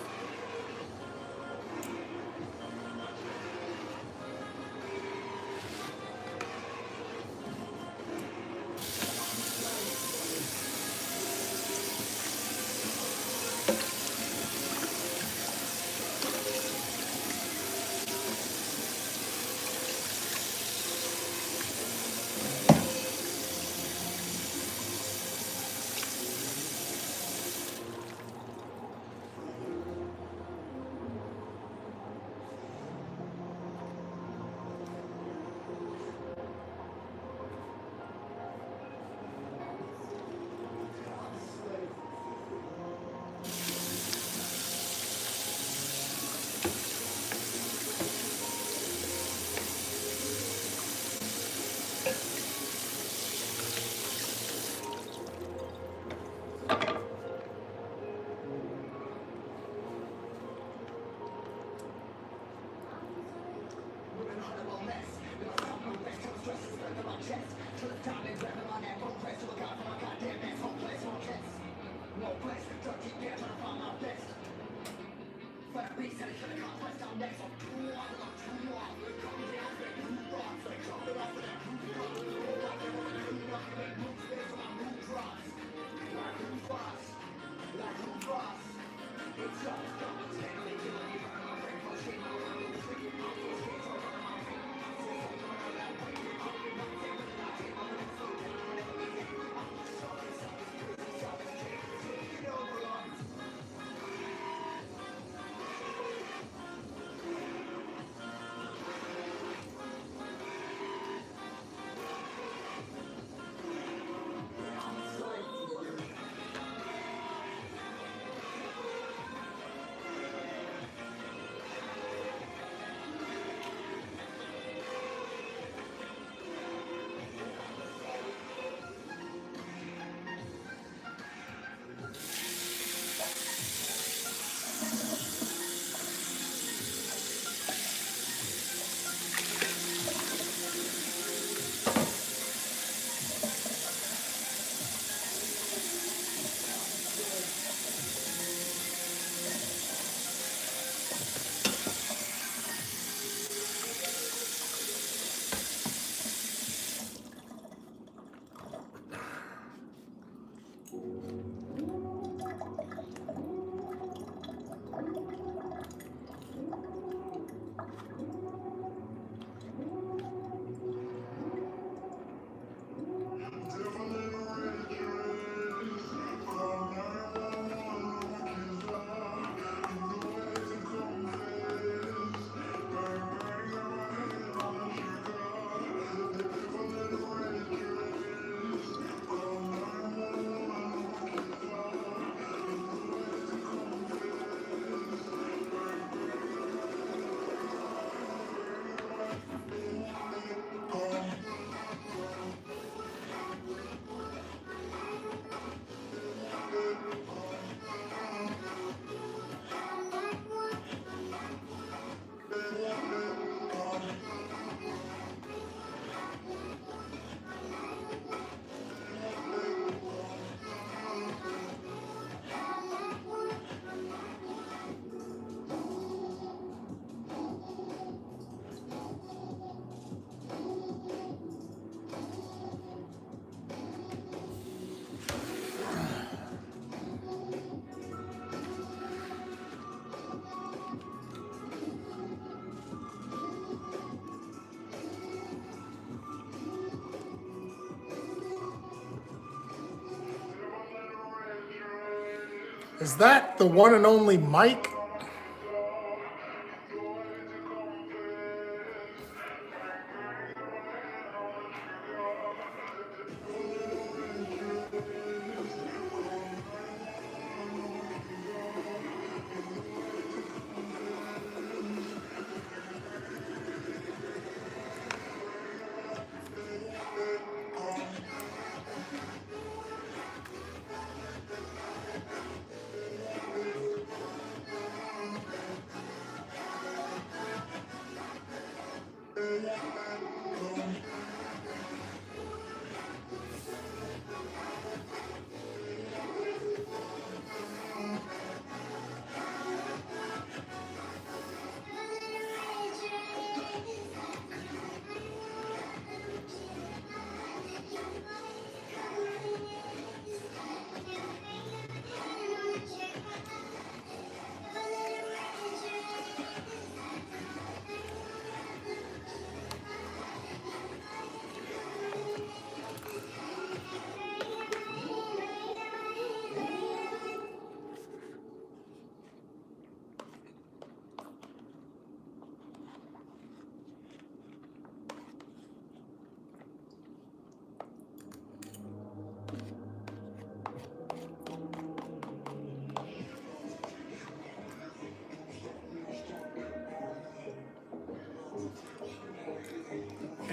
Is that the one and only Mike?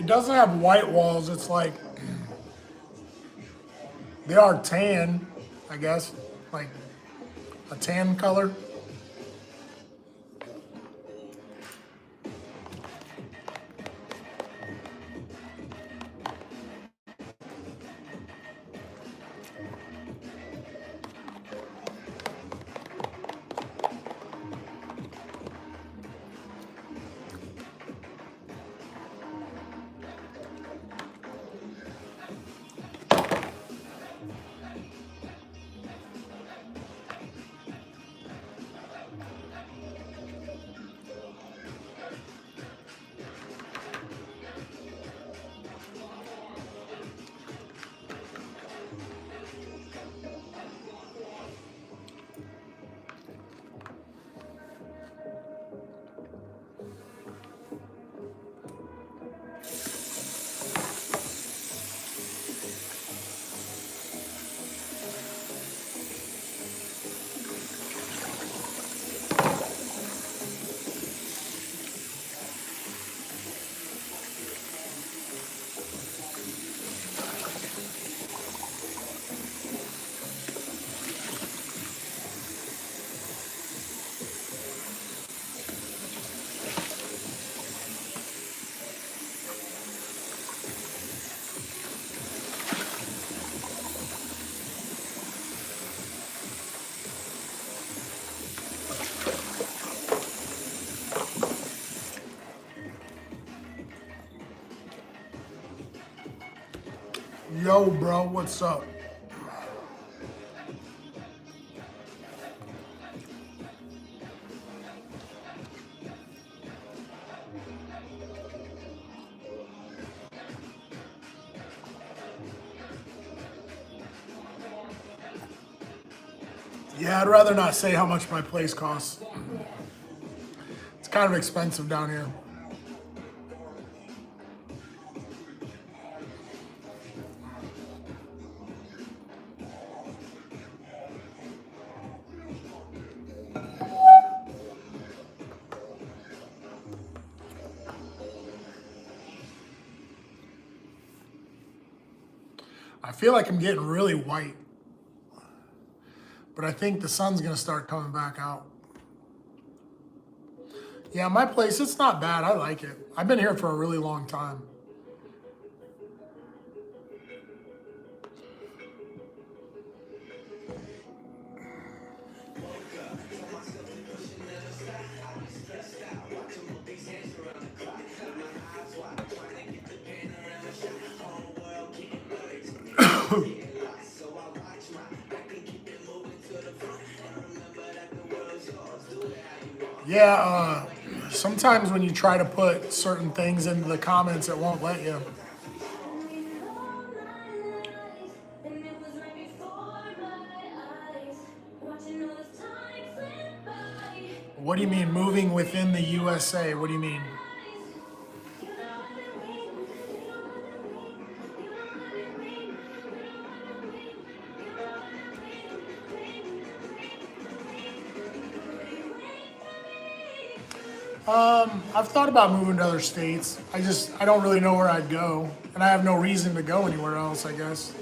It doesn't have white walls. It's like they are tan, I guess, like a tan color. Yo, bro, what's up? Yeah, I'd rather not say how much my place costs. It's kind of expensive down here. I feel like I'm getting really white, but I think the sun's gonna start coming back out. Yeah, my place, it's not bad. I like it. I've been here for a really long time. Yeah, sometimes when you try to put certain things into the comments, it won't let you. What do you mean moving within the USA? What do you mean? I've thought about moving to other states. I don't really know where I'd go, and I have no reason to go anywhere else, I guess.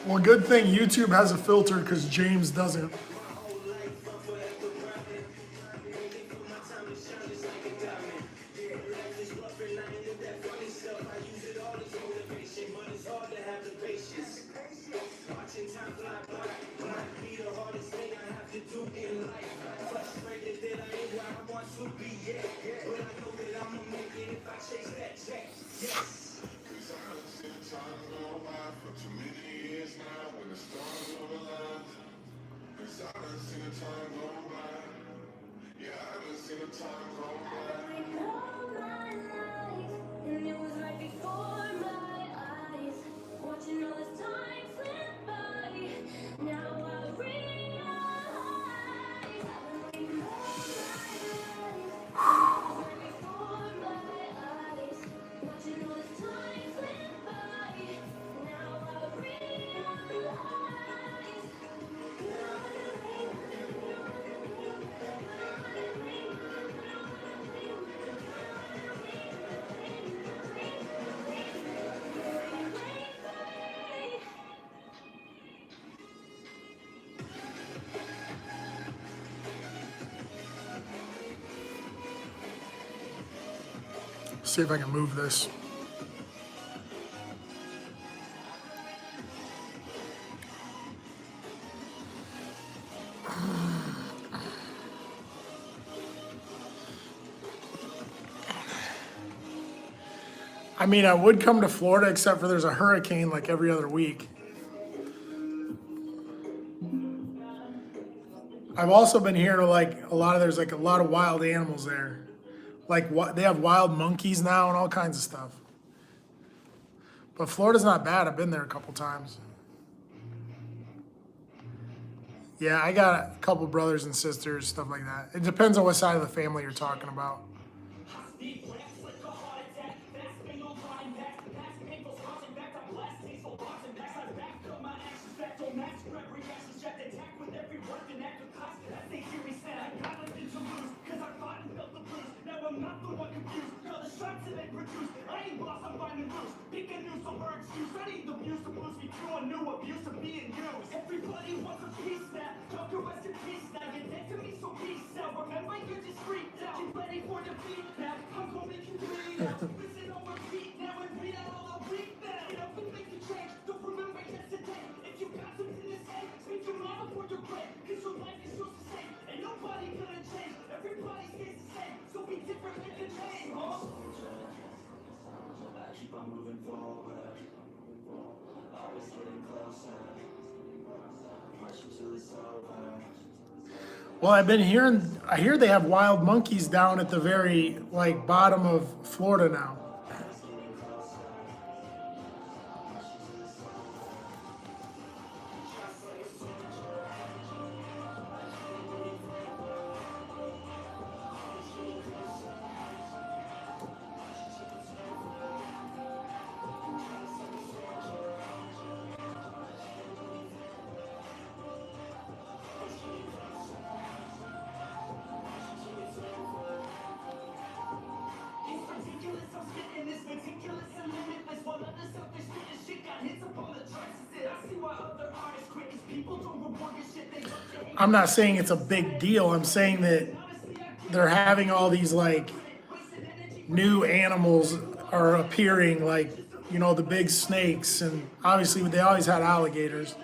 Well, good thing YouTube has a filter because James doesn't. See if I can move this. I mean, I would come to Florida, except for there's a hurricane like every other week. I've also been hearing like there's like a lot of wild animals there. Like what they have wild monkeys now and all kinds of stuff. But Florida's not bad. I've been there a couple times. Yeah, I got a couple brothers and sisters, stuff like that. It depends on what side of the family you're talking about. Everybody wants a piece now. Talk to rest in peace now. You're dead to me, so peace now. Remember, you're discreet now. Get ready for defeat now. I'm gonna make you bleed now. Listen on repeat now and read out all the week now. Get up and make a change. Don't remember yesterday. If you got something to say, speak your mind before you're great. Cause your life is yours to say. Ain't nobody gonna change. Everybody stays the same. So be different, make a change. I keep on moving forward. Always getting closer. Well, I hear they have wild monkeys down at the very like bottom of Florida now. I'm not saying it's a big deal. I'm saying that they're having all these like new animals are appearing, like, you know, the big snakes, and obviously they always had alligators,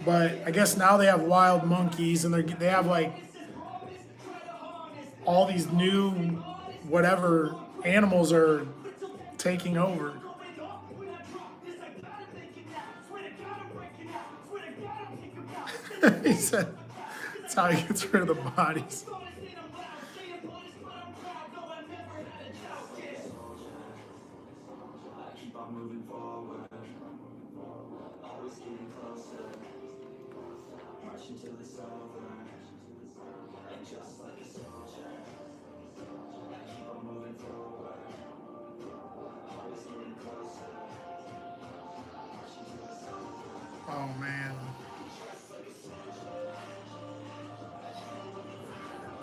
but I guess now they have wild monkeys, and they have like all these new whatever animals are taking over. He said that's how he gets rid of the bodies. Oh man.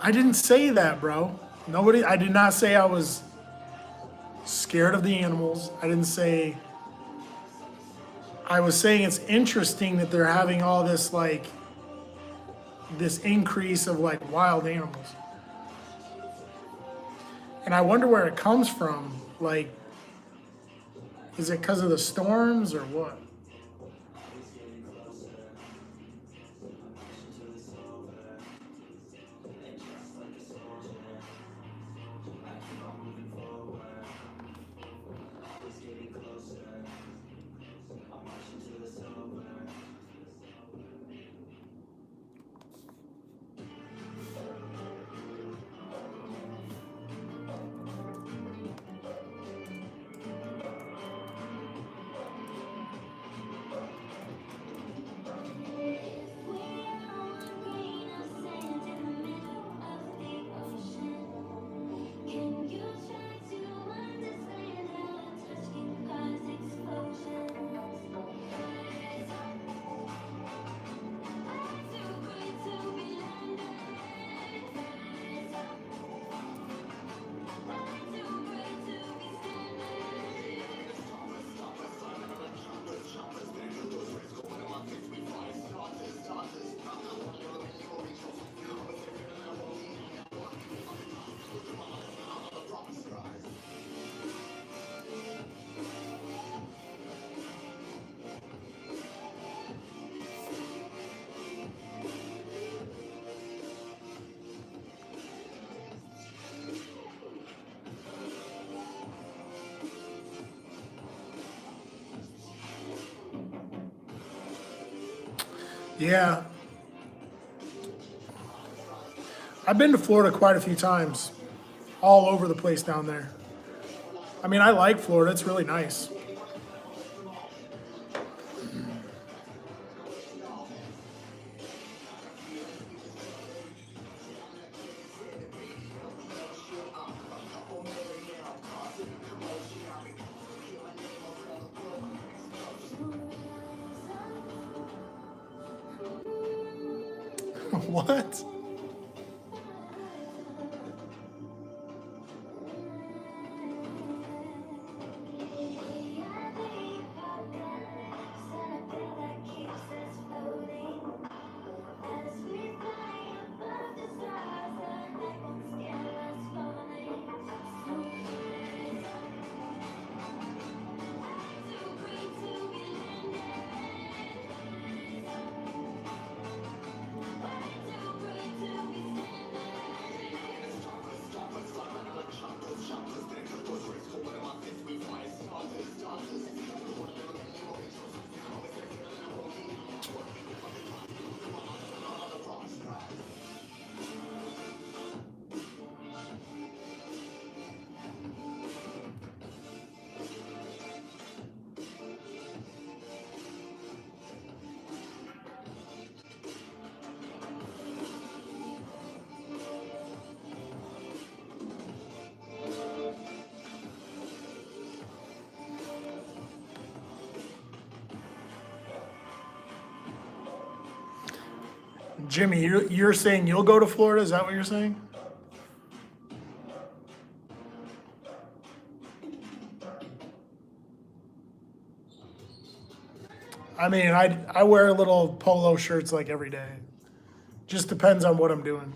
I didn't say that, bro. I did not say I was scared of the animals. I didn't say, I was saying it's interesting that they're having all this like, this increase of like wild animals. And I wonder where it comes from. Like, is it because of the storms or what? Yeah. I've been to Florida quite a few times, all over the place down there. I mean, I like Florida. It's really nice. What? Jimmy, you're saying you'll go to Florida? Is that what you're saying? I mean, I wear little polo shirts like every day. Just depends on what I'm doing.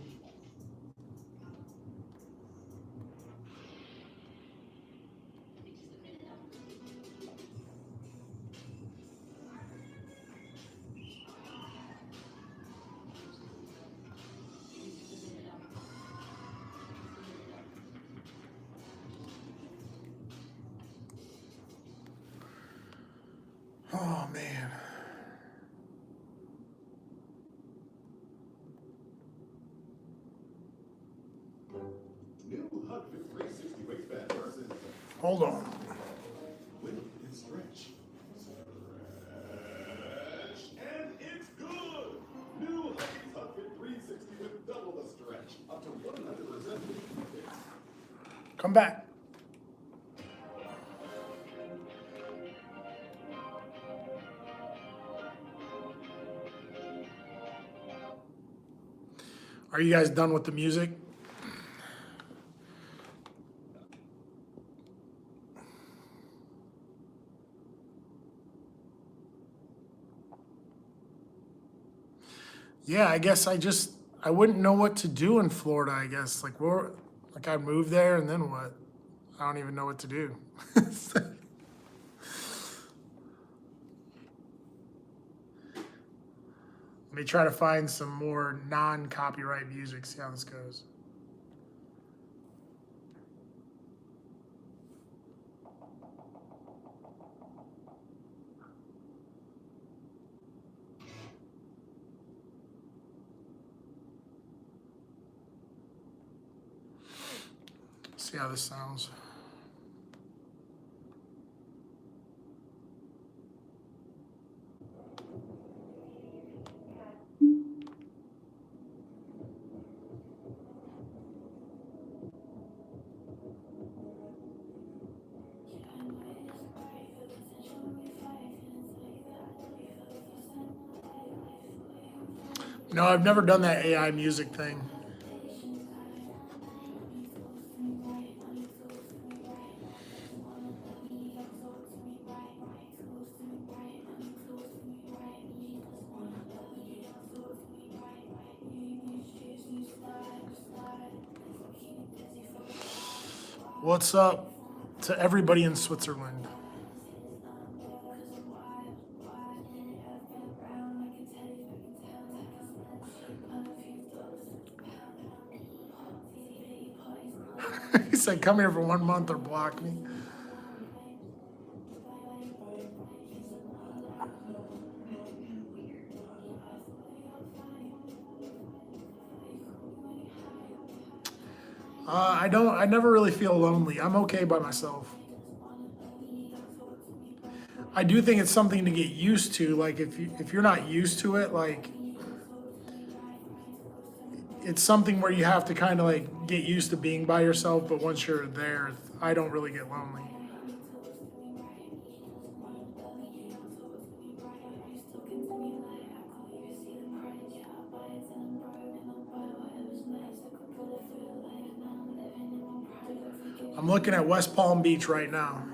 Oh man. Hold on. Stretch. And it's good. New Huggies Hug Fit 360 with double the stretch. Up to 100%. Come back. Are you guys done with the music? Yeah, I guess I wouldn't know what to do in Florida, I guess. Like I'd move there and then what? I don't even know what to do. Let me try to find some more non-copyright music, see how this goes. See how this sounds. No, I've never done that AI music thing. What's up to everybody in Switzerland? He said, come here for 1 month or block me. I never really feel lonely. I'm okay by myself. I do think it's something to get used to. Like if you're not used to it, like it's something where you have to kind of like get used to being by yourself. But once you're there, I don't really get lonely. I'm looking at West Palm Beach right now.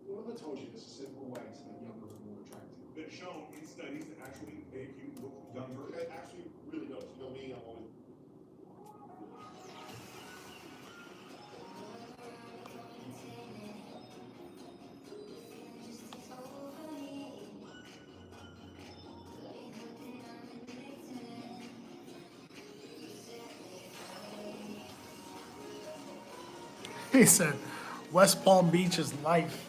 What if I told you there's a simple way to make younger and more attractive? Been shown in studies to actually make you look younger. It actually really does. You know me, I'm always. He said, West Palm Beach is life.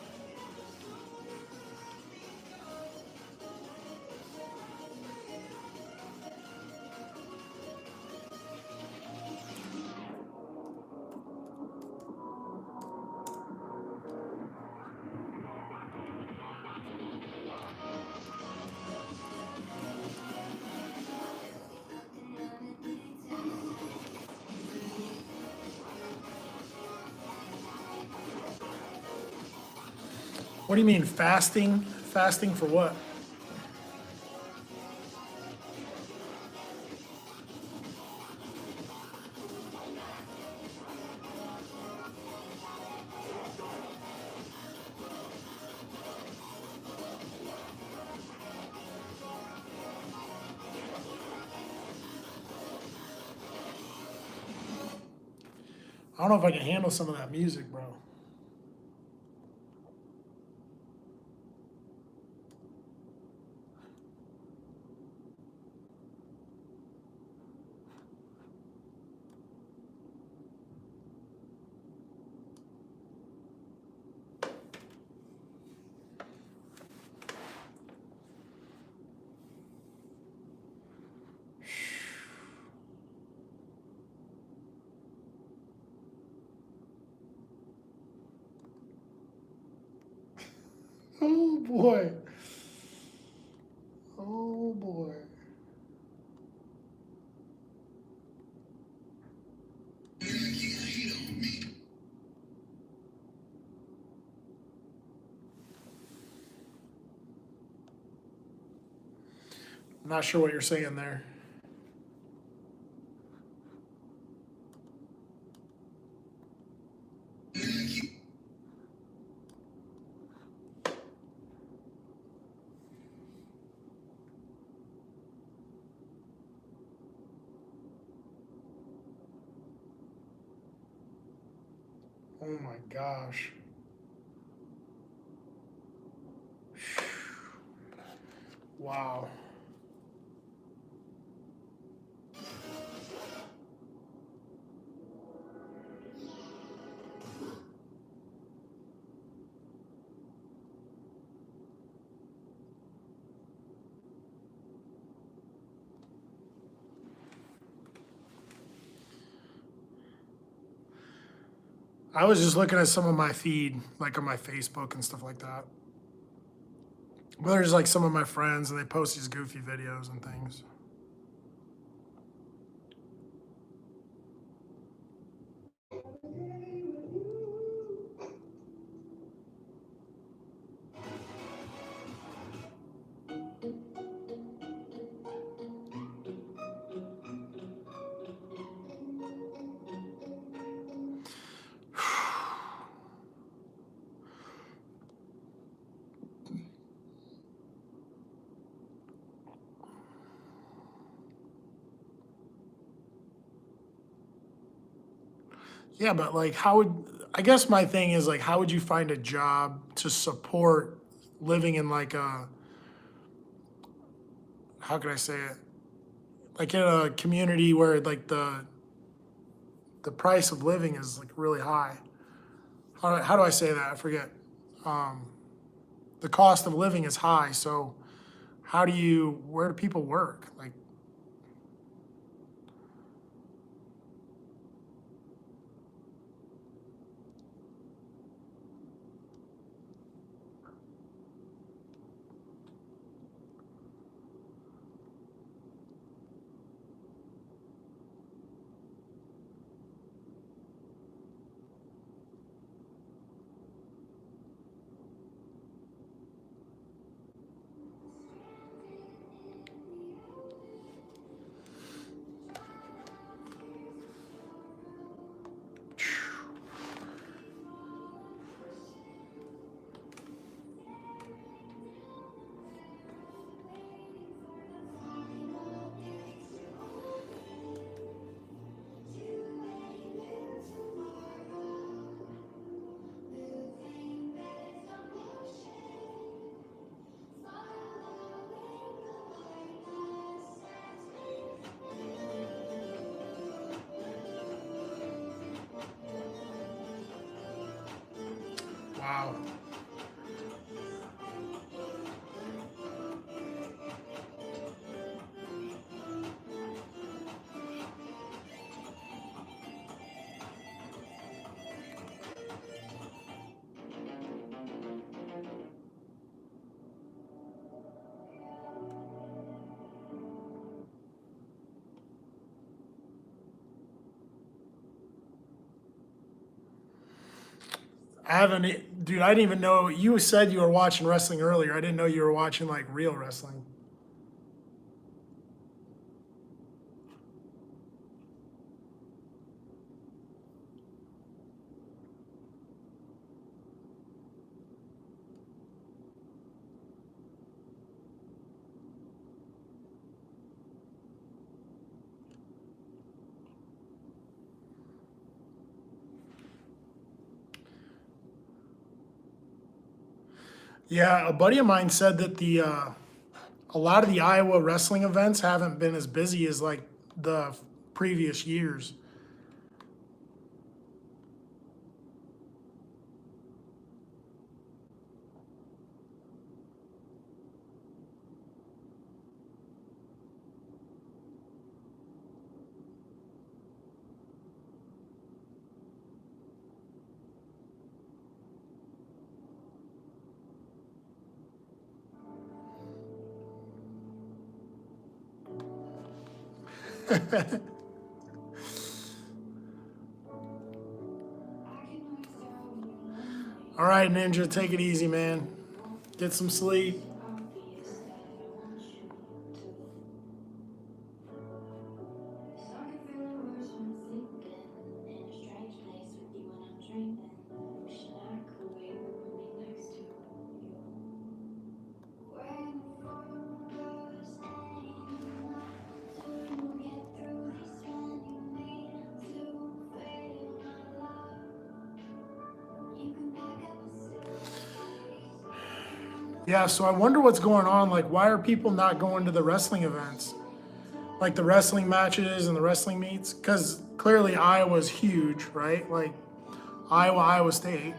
What do you mean fasting? Fasting for what? I don't know if I can handle some of that music, bro. Oh boy. Oh boy. I'm not sure what you're saying there. Oh my gosh. Wow. I was just looking at some of my feed, like on my Facebook and stuff like that. But there's like some of my friends and they post these goofy videos and things. Yeah, but like, how would I guess my thing is like, how would you find a job to support living in like a, how can I say it? Like in a community where like the price of living is like really high. How do I say that? I forget. The cost of living is high, so where do people work? Like, wow. I haven't, dude, I didn't even know, you said you were watching wrestling earlier. I didn't know you were watching like real wrestling. Yeah, a buddy of mine said that a lot of the Iowa wrestling events haven't been as busy as like the previous years. All right, Ninja, take it easy, man. Get some sleep. Yeah, so I wonder what's going on. Like, why are people not going to the wrestling events? Like the wrestling matches and the wrestling meets? Because clearly Iowa's huge, right? Like, Iowa State.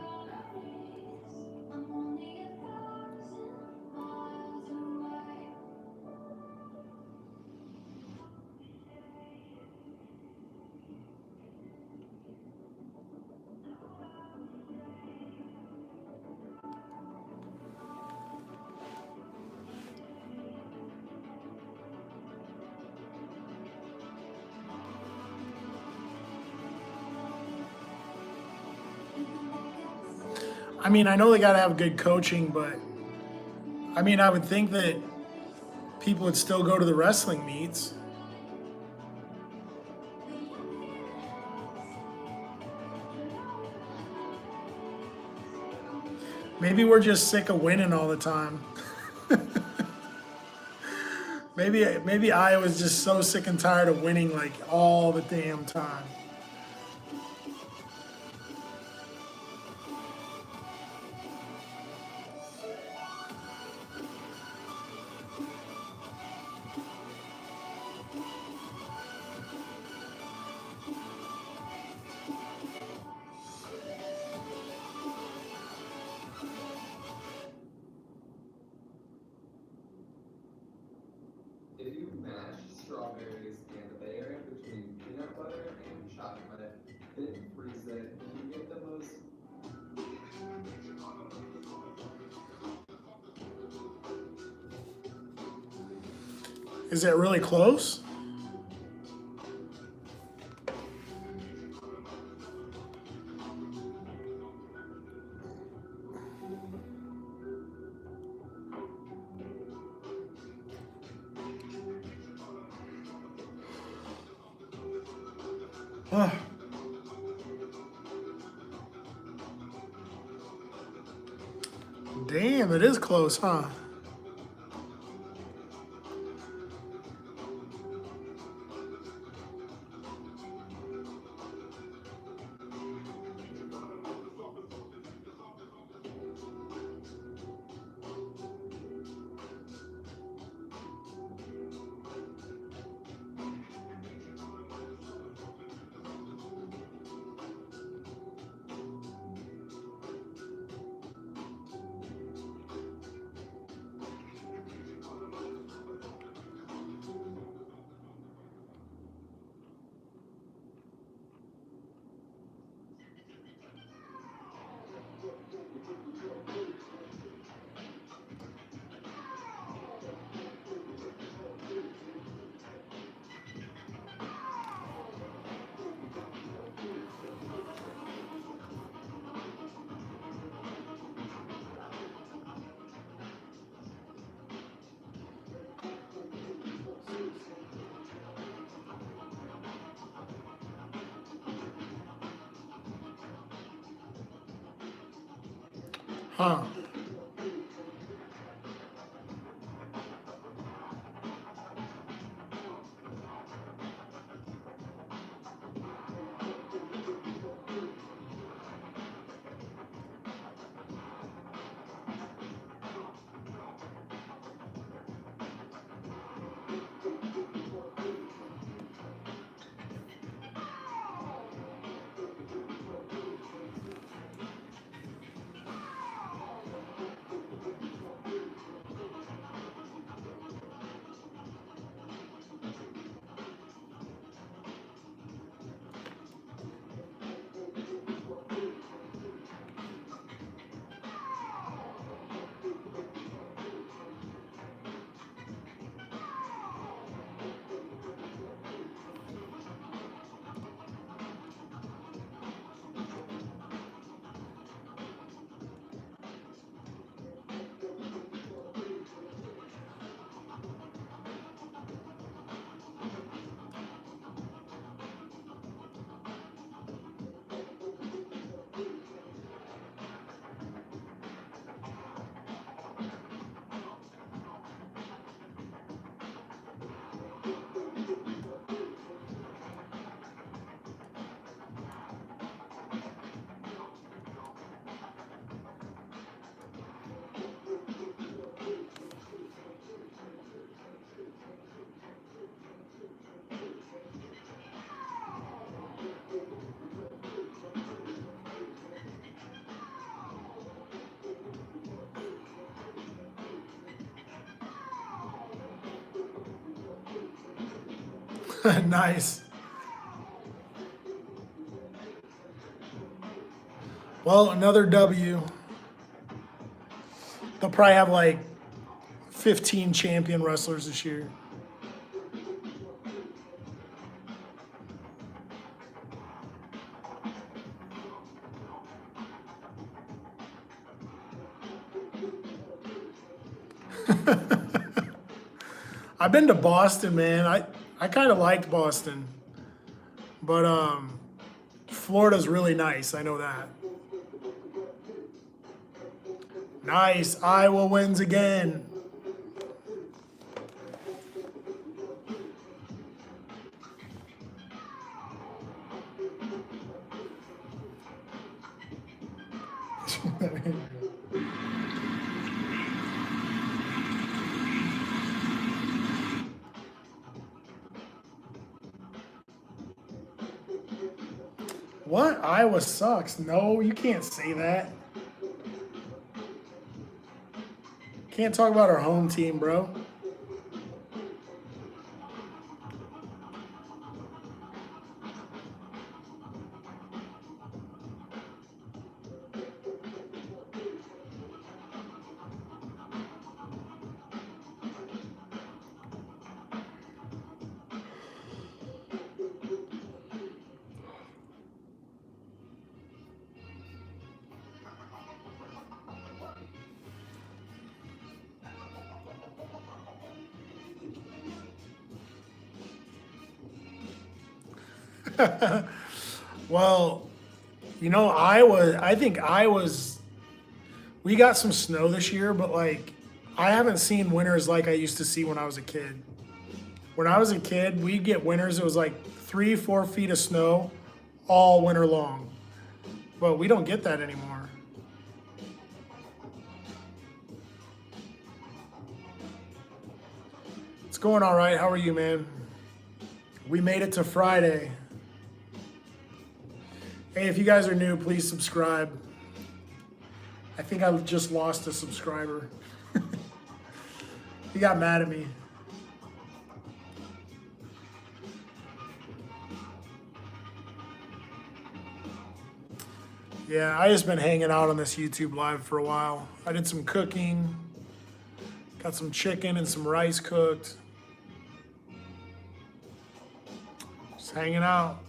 I mean, I know they got to have good coaching, but I mean, I would think that people would still go to the wrestling meets. Maybe we're just sick of winning all the time. Maybe Iowa's just so sick and tired of winning like all the damn time. Is it really close? Huh. Damn, it is close, huh? Huh. Nice. Well, another W. They'll probably have like 15 champion wrestlers this year. I've been to Boston, man. I kind of liked Boston. But Florida's really nice. I know that. Nice. Iowa wins again. What? Iowa sucks. No, you can't say that. Can't talk about our home team, bro. Well, you know, we got some snow this year, but like, I haven't seen winters like I used to see when I was a kid. When I was a kid, we'd get winters, it was like 3-4 feet of snow all winter long. But we don't get that anymore. It's going all right. How are you, man? We made it to Friday. Hey, if you guys are new, please subscribe. I think I just lost a subscriber. He got mad at me. Yeah, I just been hanging out on this YouTube live for a while. I did some cooking, got some chicken and some rice cooked. Just hanging out.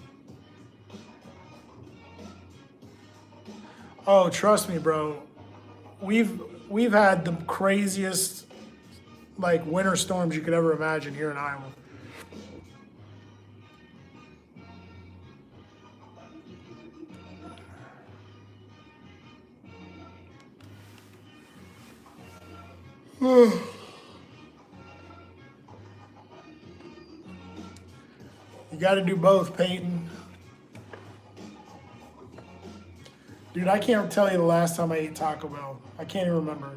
Oh, trust me, bro. We've had the craziest like winter storms you could ever imagine here in Iowa. You got to do both, Peyton. Dude, I can't tell you the last time I ate Taco Bell. I can't even remember.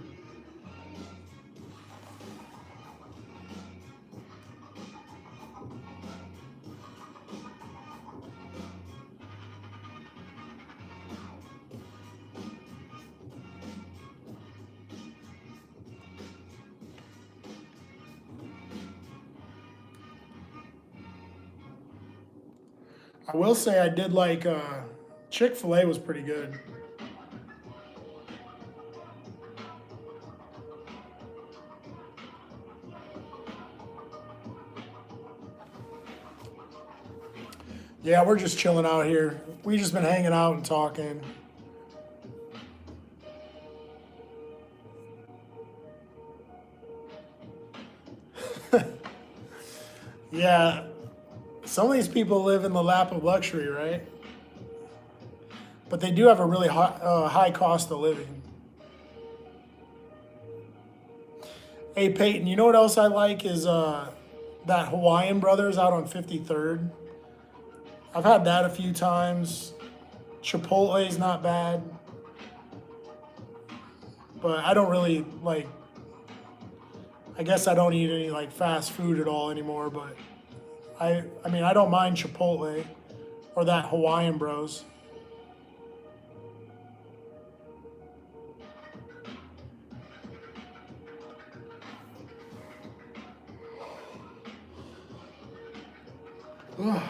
I will say I did like Chick-fil-A was pretty good. Yeah, we're just chilling out here. We just been hanging out and talking. Yeah, some of these people live in the lap of luxury, right? But they do have a really high cost of living. Hey, Peyton, you know what else I like is that Hawaiian Brothers out on 53rd. I've had that a few times. Chipotle's not bad. But I don't really like, I guess I don't eat any like fast food at all anymore, but I mean, I don't mind Chipotle or that Hawaiian Bros. Ugh.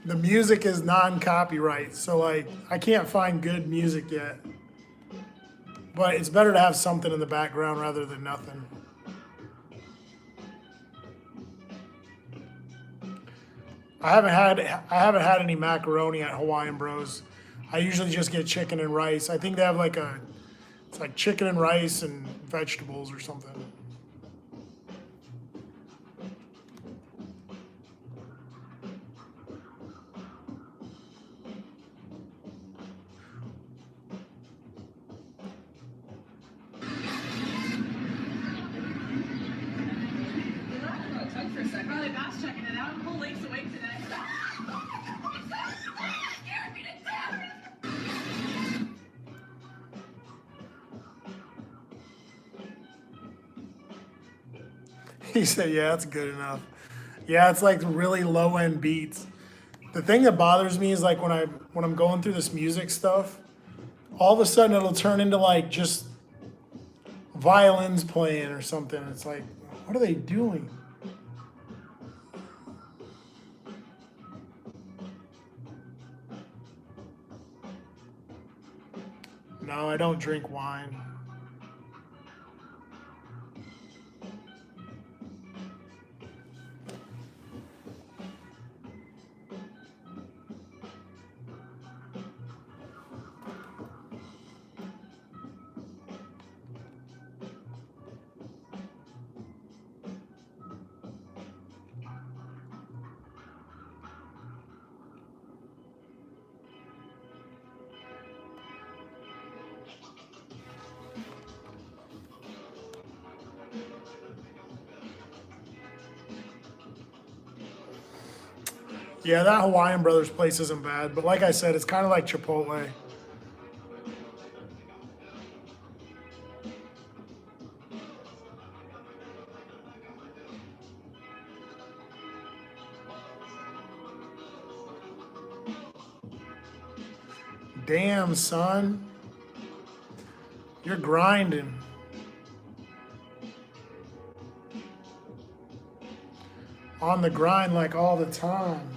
The music is non-copyright, so like I can't find good music yet. But it's better to have something in the background rather than nothing. I haven't had any macaroni at Hawaiian Bros. I usually just get chicken and rice. I think they have like it's like chicken and rice and vegetables or something. He said, yeah, that's good enough. Yeah, it's like really low end beats. The thing that bothers me is like when I'm going through this music stuff, all of a sudden it'll turn into like just violins playing or something. It's like, what are they doing? No, I don't drink wine. Yeah, that Hawaiian Brothers place isn't bad, but like I said, it's kind of like Chipotle. Damn, son. You're grinding. On the grind like all the time.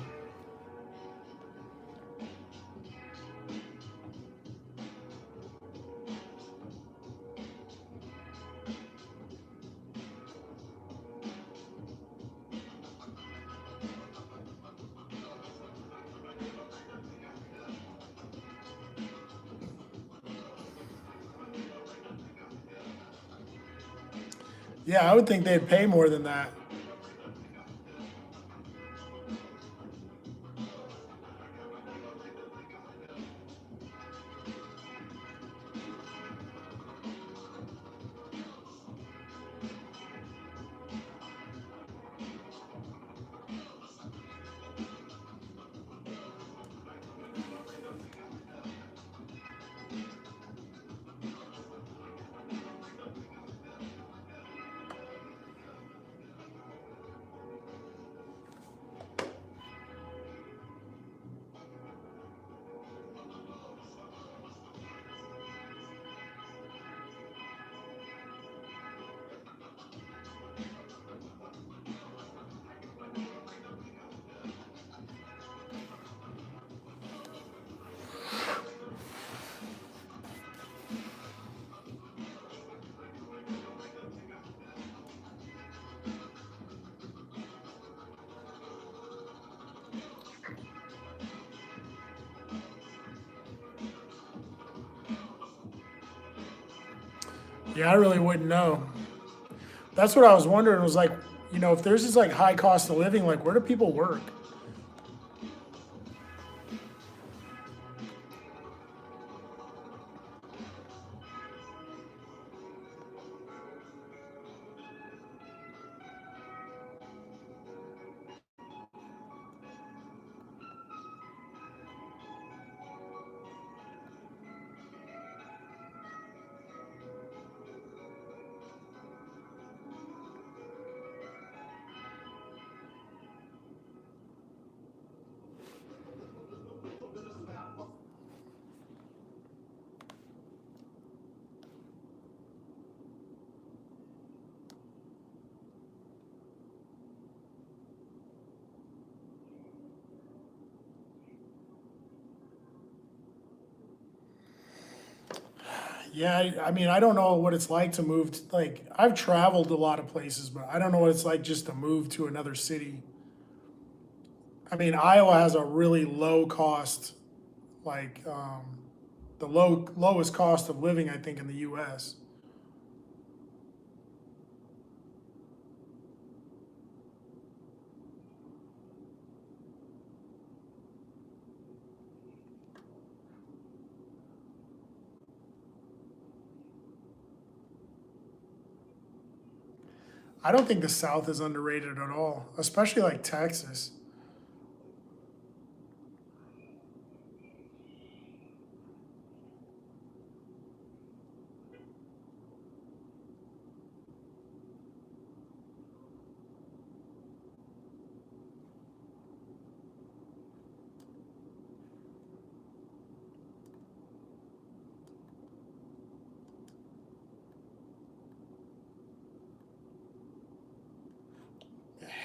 Yeah, I would think they'd pay more than that. Yeah, I really wouldn't know. That's what I was wondering was like, if there's this like high cost of living, like where do people work? Yeah, I mean, I don't know what it's like to move like I've traveled a lot of places, but I don't know what it's like just to move to another city. I mean, Iowa has a really low cost, like the lowest cost of living, I think, in the U.S. I don't think the South is underrated at all, especially like Texas.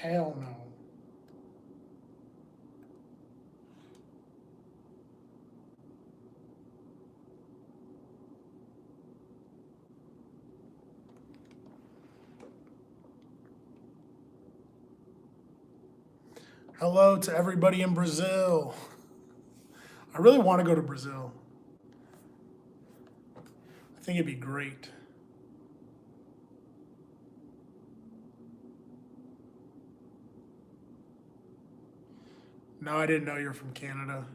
Hell no. Hello to everybody in Brazil. I really want to go to Brazil. I think it'd be great. No, I didn't know you're from Canada.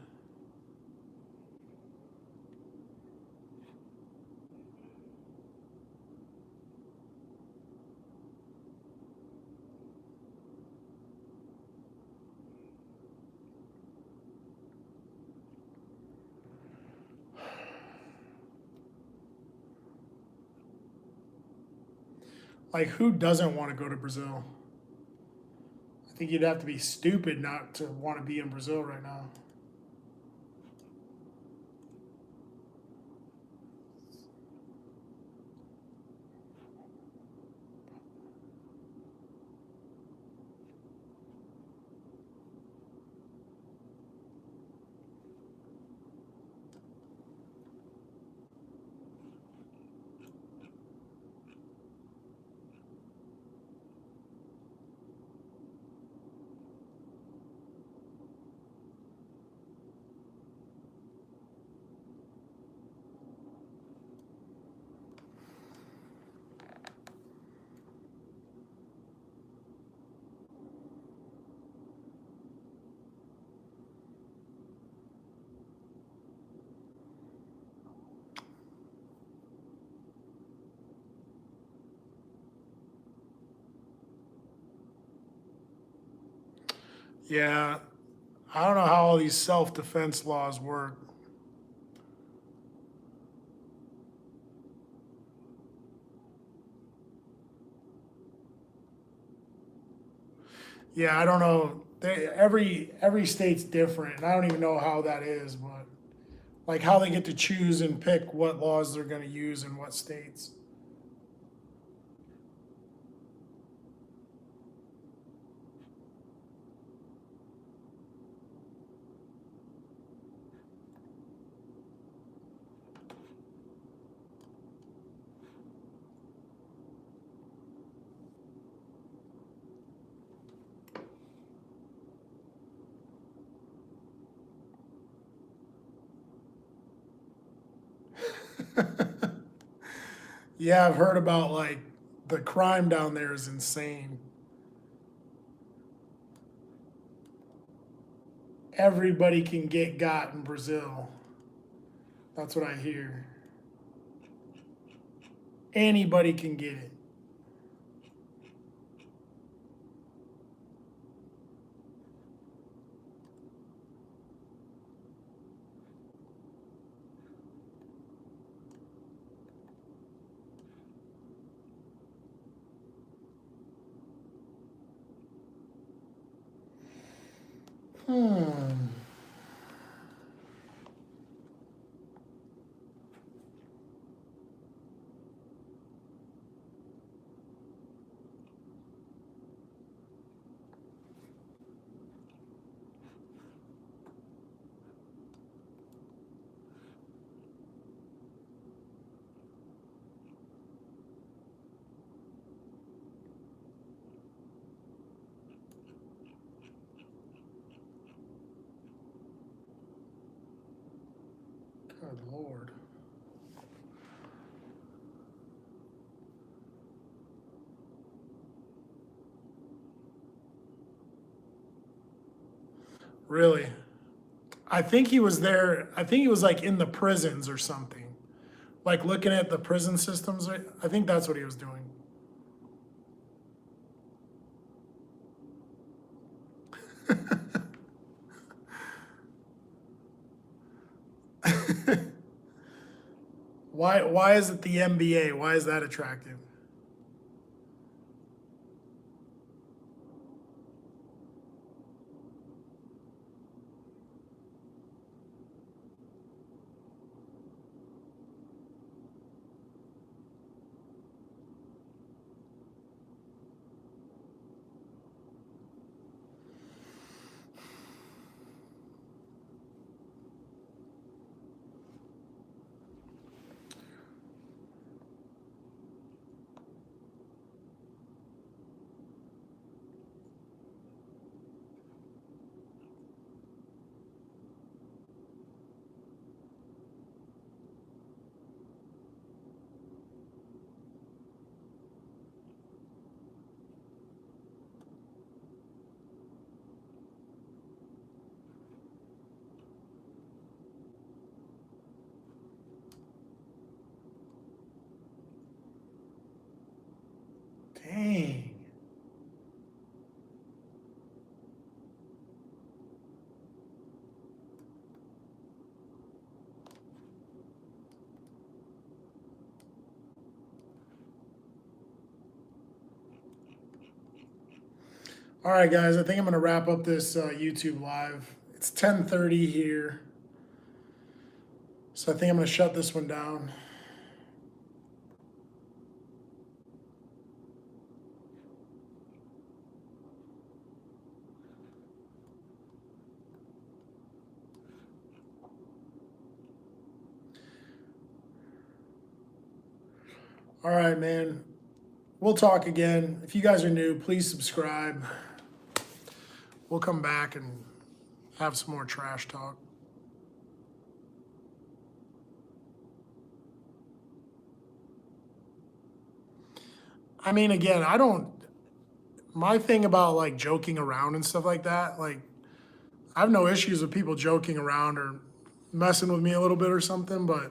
Like, who doesn't want to go to Brazil? I think you'd have to be stupid not to want to be in Brazil right now. Yeah, I don't know how all these self-defense laws work. Yeah, I don't know. Every state's different, and I don't even know how that is, but like how they get to choose and pick what laws they're going to use in what states. Yeah, I've heard about like the crime down there is insane. Everybody can get got in Brazil. That's what I hear. Anybody can get it. Hmm. Good Lord. Really? I think he was there. I think he was like in the prisons or something. Like looking at the prison systems. I think that's what he was doing. Why is it the NBA? Why is that attractive? All right, guys, I think I'm going to wrap up this YouTube live. It's 10:30 here. So I think I'm going to shut this one down. All right, man. We'll talk again. If you guys are new, please subscribe. We'll come back and have some more trash talk. I mean, again, my thing about like joking around and stuff like that, like, I have no issues with people joking around or messing with me a little bit or something, but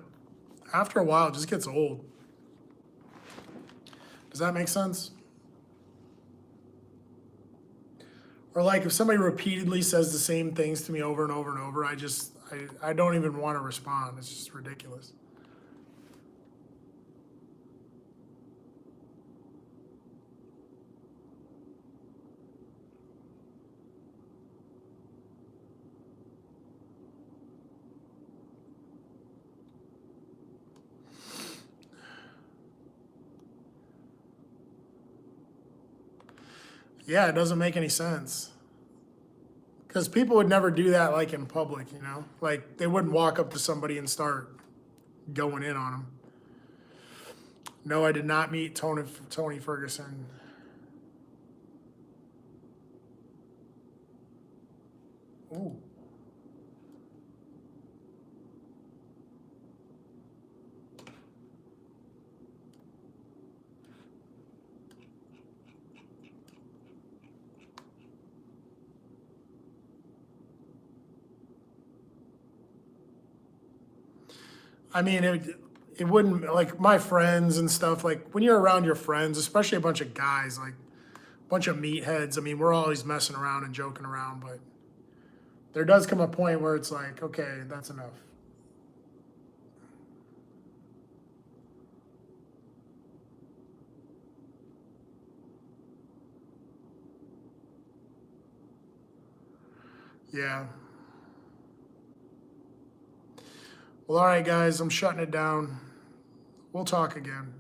after a while, it just gets old. Does that make sense? Or like if somebody repeatedly says the same things to me over and over and over, I don't even want to respond. It's just ridiculous. Yeah, it doesn't make any sense. Because people would never do that like in public, you know? Like they wouldn't walk up to somebody and start going in on them. No, I did not meet Tony Ferguson. Ooh. I mean, it wouldn't, like my friends and stuff, like when you're around your friends, especially a bunch of guys, like a bunch of meatheads, I mean, we're always messing around and joking around, but there does come a point where it's like, okay, that's enough. Yeah. Well, all right, guys, I'm shutting it down. We'll talk again.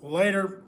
Later.